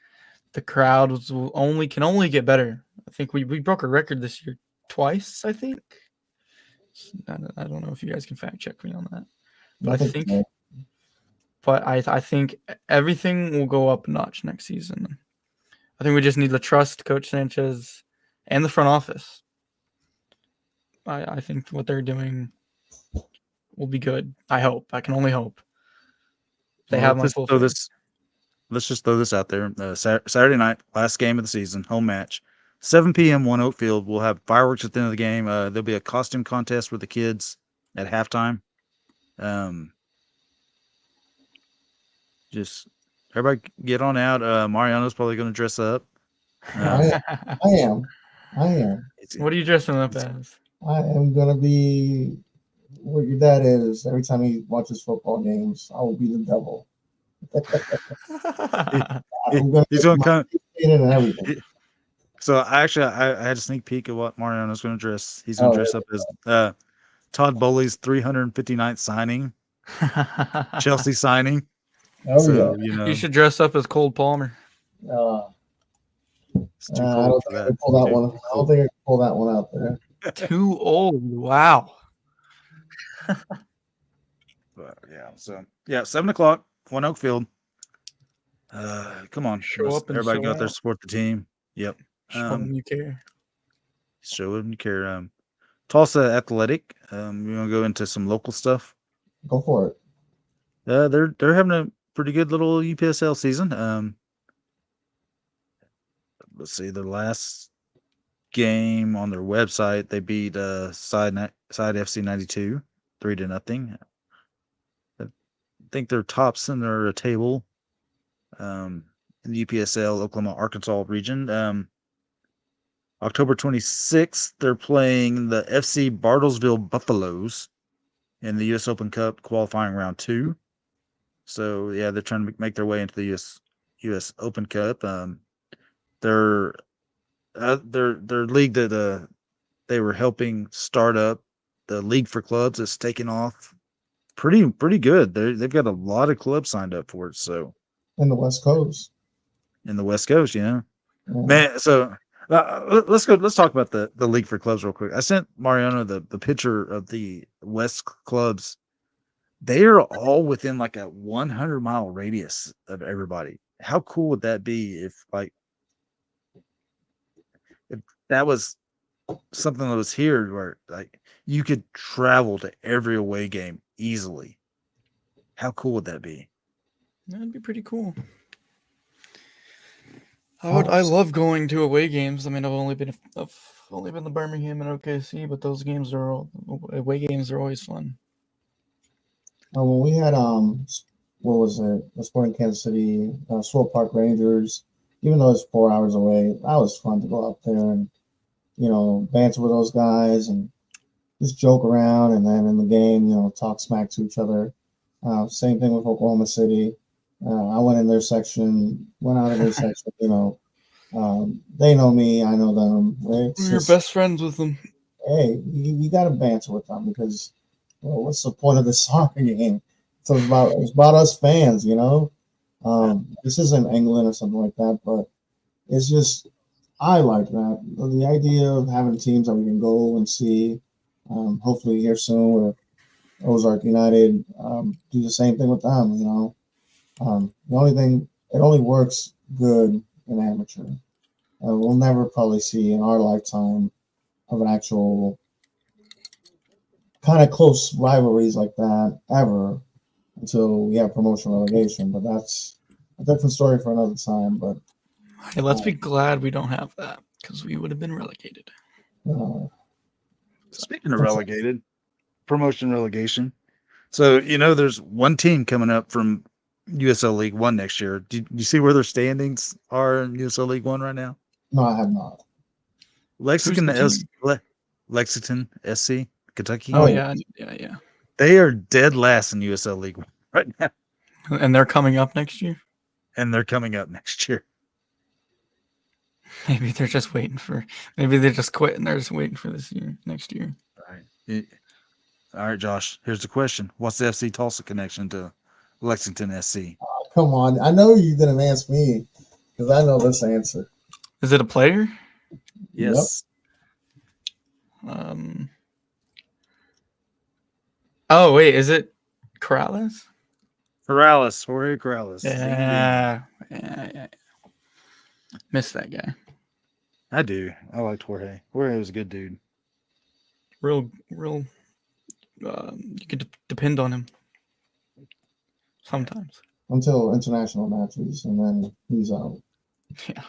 the crowds can only get better. I think we broke a record this year twice, I think. I don't know if you guys can fact check me on that. But I think everything will go up a notch next season. I think we just need to trust Coach Sanchez and the front office. I think what they're doing will be good. I hope. I can only hope. They have my full faith. Let's just throw this out there. Saturday night, last game of the season, home match, 7 p.m. One Oak Field. We'll have fireworks at the end of the game. There'll be a costume contest with the kids at halftime. Just everybody get on out. Mariano's probably going to dress up. I am. What are you dressing up as? I am going to be what your dad is. Every time he watches football games, I will be the devil. He's going to come and everything. So I had a sneak peek of what Mariano's going to dress. He's going to dress up as Todd Bowley's 359th signing, Chelsea signing. Oh, you should dress up as Cole Palmer. It's too I cold don't for think I that. can pull that one. I don't think I can pull that one out there. Too old. Wow. But, 7 o'clock, One Oak Field. Come on, Show up and everybody show go out there, out. support the team. Yep. Show them you care. Show them you care. Tulsa Athletic. You want to go into some local stuff? Go for it. They're having a pretty good little UPSL season. Let's see, the last game on their website, they beat Side FC 92 3-0. I think they're tops in their table in the UPSL Oklahoma Arkansas region. October 26th, they're playing the FC Bartlesville Buffaloes in the U.S. Open Cup qualifying round 2. So yeah, they're trying to make their way into the U.S. Open Cup. Their league that they were helping start up, the League for Clubs, is taking off pretty good. They've got a lot of clubs signed up for it. So in the West Coast, yeah. Man. So let's talk about the League for Clubs real quick. I sent Mariano the picture of the West clubs. They are all within like a 100-mile radius of everybody. How cool would that be if that was something that was here where like you could travel to every away game easily? How cool would that be? That'd be pretty cool. I love going to away games. I mean, I've only been to Birmingham and OKC, but those games away games are always fun. When we had what was it? The Sporting Kansas City, Swope Park Rangers. Even though it's 4 hours away, that was fun to go out there and banter with those guys and just joke around, and then in the game, talk smack to each other. Same thing with Oklahoma City. I went in their section, went out of their section. They know me, I know them. You're best friends with them. Hey, you got to banter with them because what's the point of the soccer game? It's about us fans, This isn't England or something like that, but it's just I like that. The idea of having teams that we can go and see, hopefully here soon with Ozark United, do the same thing with them, The only thing, it only works good in amateur. We'll never probably see in our lifetime of an actual kind of close rivalries like that ever until we have promotion relegation. But that's a different story for another time. But hey, let's be glad we don't have that because we would have been relegated. Speaking of relegated, promotion relegation. So, there's one team coming up from USL League One next year. Do you see where their standings are in USL League One right now? No, I have not. Lexington SC, Kentucky. Oh Oh. yeah. They are dead last in USL League One right now, And they're coming up next year. and they're coming up next year. Maybe they're just waiting for. Maybe they just quit and they're just waiting for next year. All right, Josh. Here's the question: what's the FC Tulsa connection to Lexington SC? Come on. I know you didn't ask me because I know this answer. Is it a player? Yes. Oh wait, is it Corrales? Corrales, Jorge Corrales. Yeah. Missed that guy. I do. I liked Jorge. Jorge was a good dude. Real. You could depend on him. Sometimes. Until international matches, and then he's out. Yeah.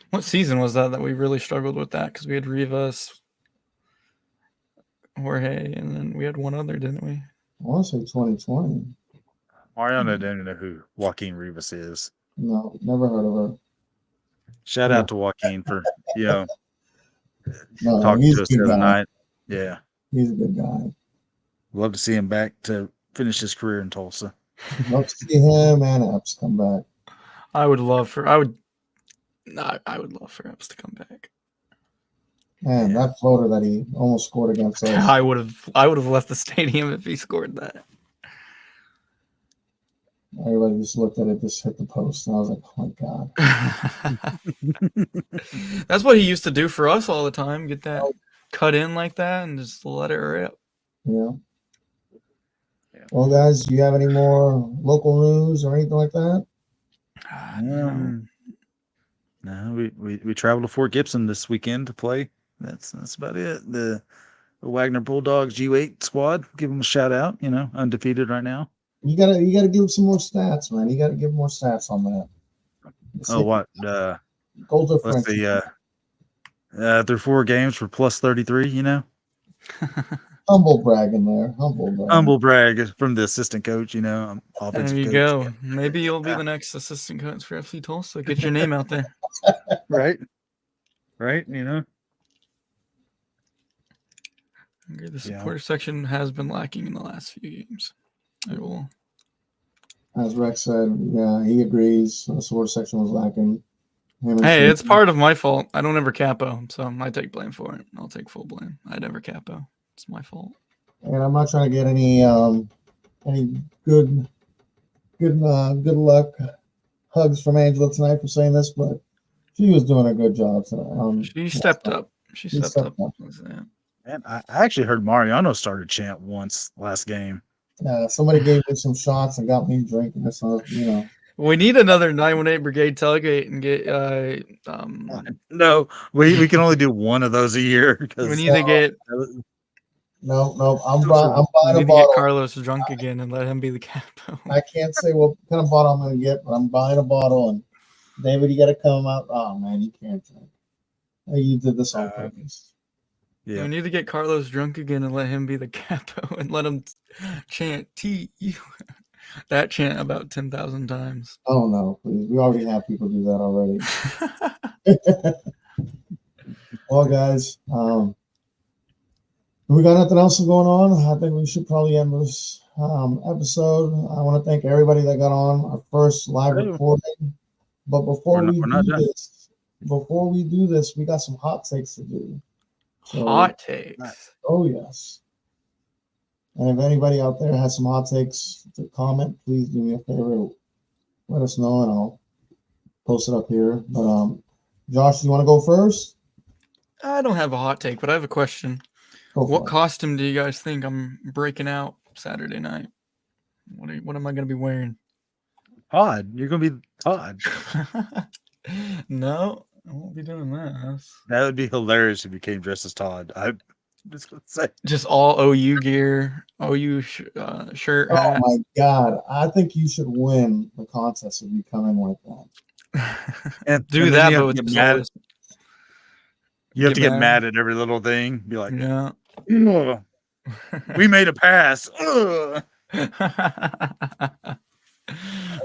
What season was that we really struggled with that? Because we had Rivas, Jorge, and then we had one other, didn't we? I want to say 2020. Mariano don't even know who Joaquin Rivas is. No, never heard of her. Shout out to Joaquin for No, talking he's to a us the good other guy. night. Yeah, He's a good guy. love to see him back to finish his career in Tulsa. Love to see him and Epps come back. I would love for Epps to come back. Man, that floater that he almost scored against us. I would have left the stadium if he scored that. Everybody just looked at it, just hit the post, and I was like, "Oh my god!" That's what he used to do for us all the time. Get that cut in like that and just let it rip. Yeah. Well, guys, do you have any more local news or anything like that? No, we traveled to Fort Gibson this weekend to play. That's about it. The Wagner Bulldogs G8 squad. Give them a shout out. Undefeated right now. You gotta give some more stats, man. You gotta give more stats on that. Oh, what? Goal Let's difference. see. Through 4 games for plus 33. Humble brag in there. Humble brag from the assistant coach. There Offensive you coach. go. Maybe you'll be the next assistant coach for FC Tulsa. Get your name out there. Right. The supporter section has been lacking in the last few games. As Rex said, yeah, he agrees. The sword section was lacking. Hey, it's part of my fault. I don't ever capo, so I take blame for it. I'll take full blame. I never capo. It's my fault. And I'm not trying to get any good luck hugs from Angela tonight for saying this, but she was doing a good job tonight. She stepped up. She stepped up. Man, I actually heard Mariano start a chant once last game. Somebody gave me some shots and got me drinking. So, We need another 918 Brigade tailgate and get. No, we can only do one of those a year. We need to get. No, I'm We buying a need to get bottle. Carlos drunk again and let him be the capo. I can't say what kind of bottle I'm going to get, but I'm buying a bottle. And David, you got to come out. Oh man, you can't drink. You did this on purpose. Yeah. We need to get Carlos drunk again and let him be the capo and let him chant TU. That chant about 10,000 times. Oh no, please. We already have people do that already. Well, guys, we got nothing else going on. I think we should probably end this episode. I want to thank everybody that got on our first live recording. But before we do this, we got some hot takes to do. So, Hot takes. Oh yes. And if anybody out there has some hot takes to comment, please do me a favor. Let us know and I'll post it up here. But Josh, you want to go first? I don't have a hot take, but I have a question. What costume do you guys think I'm breaking out Saturday night? What am I going to be wearing? Todd. You're going to be Todd. No, I won't be doing that. That would be hilarious if you came dressed as Todd. I'm just going to say. Just all OU gear, OU shirt. Oh my God. I think you should win the contest if you come in like that. Do that, but with You have to get mad. mad at every little thing. Be like, Yeah. "Ugh, we made a pass. Ugh." The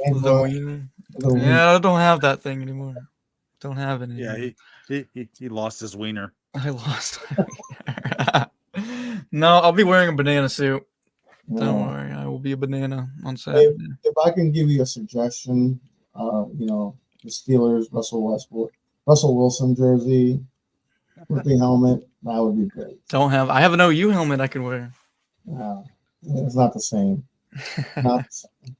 Angela, wiener. the wiener. Yeah, I don't have that thing anymore. Don't have it Yeah, anymore. he lost his wiener. I lost my wiener. No, I'll be wearing a banana suit. Don't worry, I will be a banana on Saturday. If I can give you a suggestion, the Steelers, Russell Wilson jersey with the helmet, that would be great. I have an OU helmet I could wear. It's not the same. Not the same.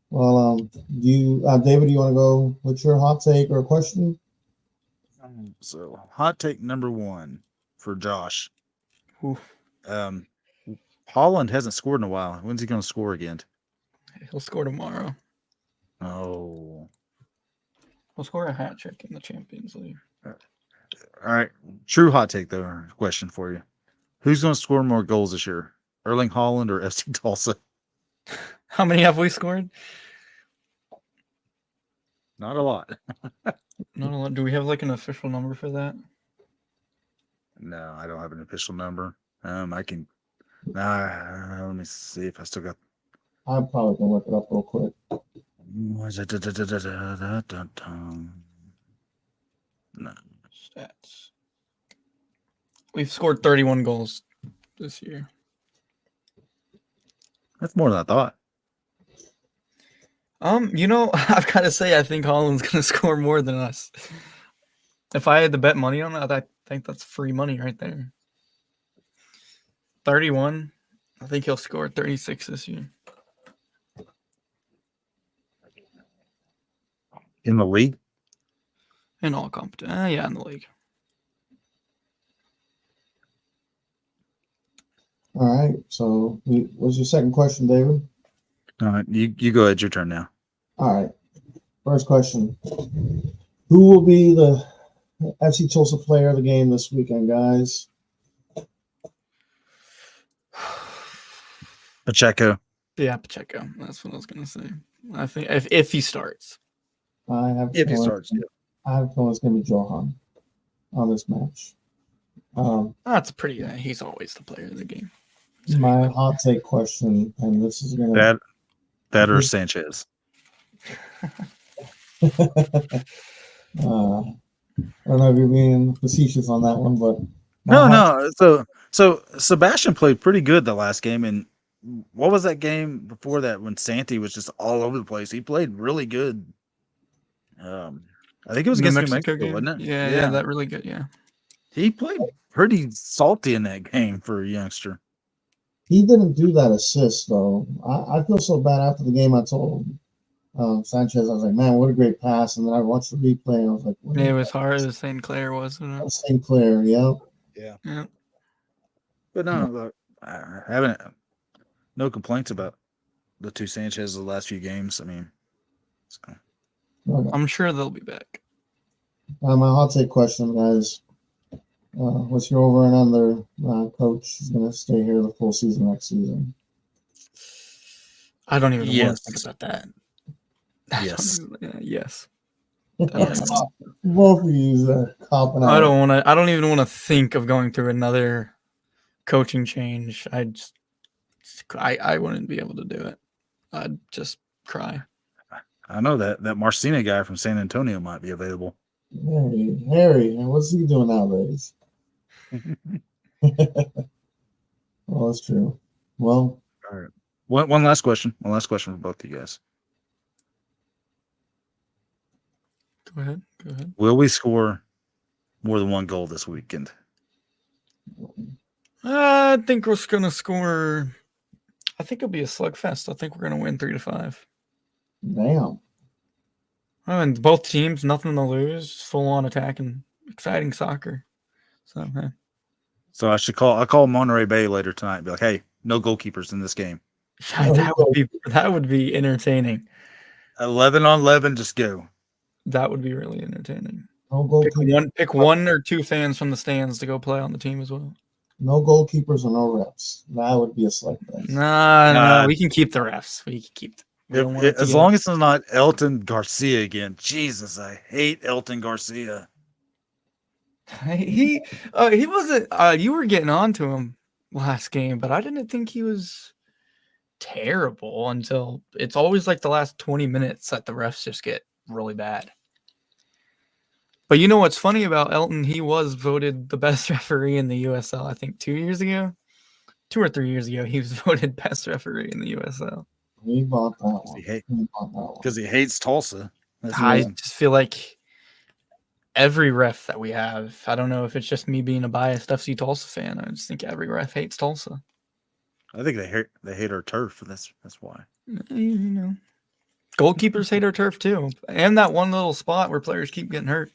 Well, David, do you want to go with your hot take or question? So, hot take number 1 for Josh. Oof. Holland hasn't scored in a while. When's he going to score again? He'll score tomorrow. Oh. He'll score a hat trick in the Champions League. All right. True hot take, though. Question for you. Who's going to score more goals this year? Erling Haaland or FC Tulsa? How many have we scored? Not a lot. Not a lot. Do we have like an official number for that? No, I don't have an official number. I can. Let me see if I still got. I'm probably gonna look it up real quick. No. Stats. We've scored 31 goals this year. That's more than I thought. I've got to say, I think Holland's going to score more than us. If I had to bet money on that, I think that's free money right there. 31. I think he'll score 36 this year. In the league? In all competition. Yeah, in the league. All right. So, what's your second question, David? All right, you go ahead. Your turn now. All right. First question: who will be the FC Tulsa player of the game this weekend, guys? Pacheco. Yeah, Pacheco. That's what I was going to say. I think if he starts. If he starts, yeah. I have a feeling it's going to be Johan on this match. That's pretty. He's always the player of the game. My hot take question, and this is going to that or Sanchez. I don't know if you're being facetious on that one, but No. So Sebastian played pretty good the last game, and what was that game before that when Santi was just all over the place? He played really good. I think it was against New Mexico, wasn't it? Yeah, that really good. Yeah, he played pretty salty in that game for a youngster. He didn't do that assist though. I feel so bad after the game. I told Sanchez, I was like, man, what a great pass. And then I watched the replay and I was like, it was hard as St. Clair, wasn't it? St. Clair, yeah. But no, look, I haven't no complaints about the two Sanchez's the last few games. I mean, so. I'm sure they'll be back. My hot take question, guys. What's your over and under? Coach is going to stay here the full season next season. I don't even want to think about that. Yes. Yes. Both of you are copping out. I don't even want to think of going through another coaching change. I wouldn't be able to do it. I'd just cry. I know that Marcina guy from San Antonio might be available. Harry, what's he doing nowadays? Well, that's true. Well, all right. One last question. One last question for both of you guys. Go ahead. Will we score more than one goal this weekend? I think we're going to score. I think it'll be a slugfest. I think we're going to win 3-5. Damn. And both teams, nothing to lose, full on attack and exciting soccer. So, hey. So I'll call Monterey Bay later tonight and be like, hey, no goalkeepers in this game. That would be entertaining. 11 on 11, just go. That would be really entertaining. No goalkeepers. Pick one or two fans from the stands to go play on the team as well. No goalkeepers or no refs. That would be a slugfest. No, we can keep the refs. We can keep them. As long as it's not Elton Garcia again. Jesus, I hate Elton Garcia. He wasn't. You were getting on to him last game, but I didn't think he was terrible until it's always like the last 20 minutes that the refs just get really bad. But you know what's funny about Elton? He was voted the best referee in the USL, I think 2 years ago. 2 or 3 years ago, he was voted best referee in the USL. We bought that one. Because he hates Tulsa. That's the I reason. just feel like every ref that we have, I don't know if it's just me being a biased FC Tulsa fan. I just think every ref hates Tulsa. I think they hate our turf. That's why. You know, goalkeepers hate our turf too, and that one little spot where players keep getting hurt.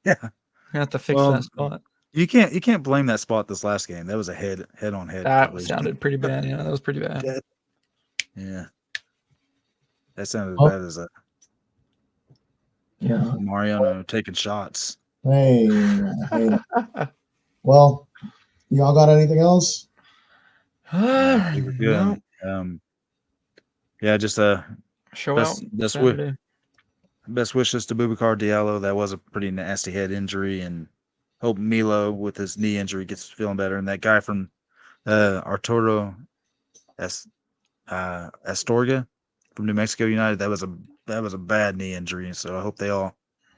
Yeah, You have to fix Well, that spot. you can't blame that spot this last game. That was a head on head. That sounded pretty bad. Yeah, that was pretty bad. Yeah, that sounded as Oh. bad as Yeah. Mariano taking shots. Hey. Well, y'all got anything else? I think we're good. No, Yeah, just show Best- out best Saturday. best wishes to Boubacar Diallo. That was a pretty nasty head injury, and hope Milo with his knee injury gets feeling better. And that guy from Arturo Astorga from New Mexico United, that was a bad knee injury. So I hope they all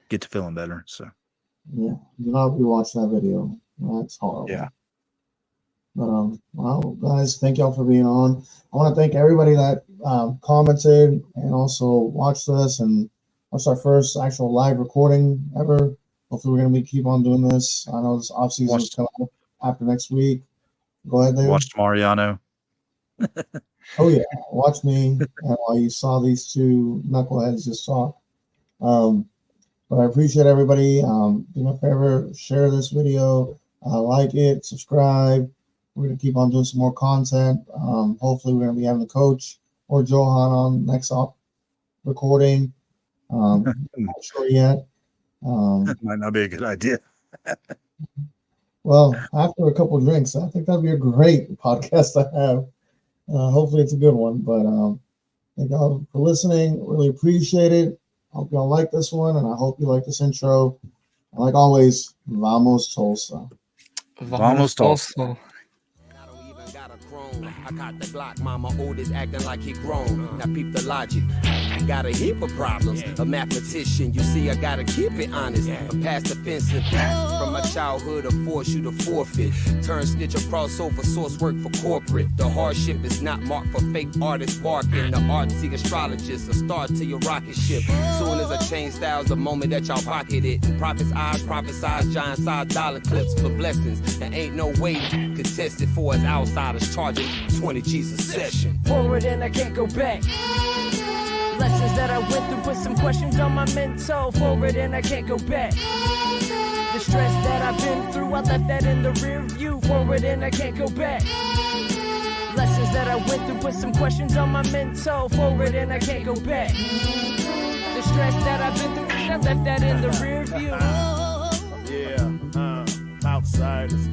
get to feeling better. So Yeah. Do not rewatch that video. That's horrible. Yeah. But well, guys, thank y'all for being on. I want to thank everybody that commented and also watched this and watched our first actual live recording ever. Hopefully, we're gonna keep on doing this. I know this off season is Watched- coming up after next week. Go ahead, David. watched Mariano. Oh yeah, watch me while you saw these two knuckleheads just talk. But I appreciate everybody. Do me a favor, share this video, like it, subscribe. We're gonna keep on doing some more content. Hopefully, we're gonna be having the coach or Johan on next up recording. Not sure yet. Might not be a good idea. Well, after a couple drinks, I think that'd be a great podcast to have. Hopefully, it's a good one. But thank y'all for listening. Really appreciate it. Hope y'all like this one, and I hope you like this intro. And like always, vamos Tulsa. Vamos Tulsa. I got the Glock, mama oldest acting like he grown. Now peep the logic. I got a heap of problems. A mathematician, you see, I gotta keep it honest. I'm past offensive. From my childhood, I force you to forfeit. Turn snitch or crossover source work for corporate. The hardship is not marked for fake artists barking. The artsy astrologist, a star to your rocket ship. Soon as I change styles, the moment that y'all pocket it. In prophets' eyes, prophesize giant size dollar clips for blessings. There ain't no way contested for us outsiders charging 20 G's a session. Forward and I can't go back. Lessons that I went through put some questions on my mental. Forward and I can't go back. The stress that I've been through, I left that in the rear view. Forward and I can't go back. Lessons that I went through put some questions on my mental. Forward and I can't go back. The stress that I've been through, I left that in the rear view. Yeah, outsiders.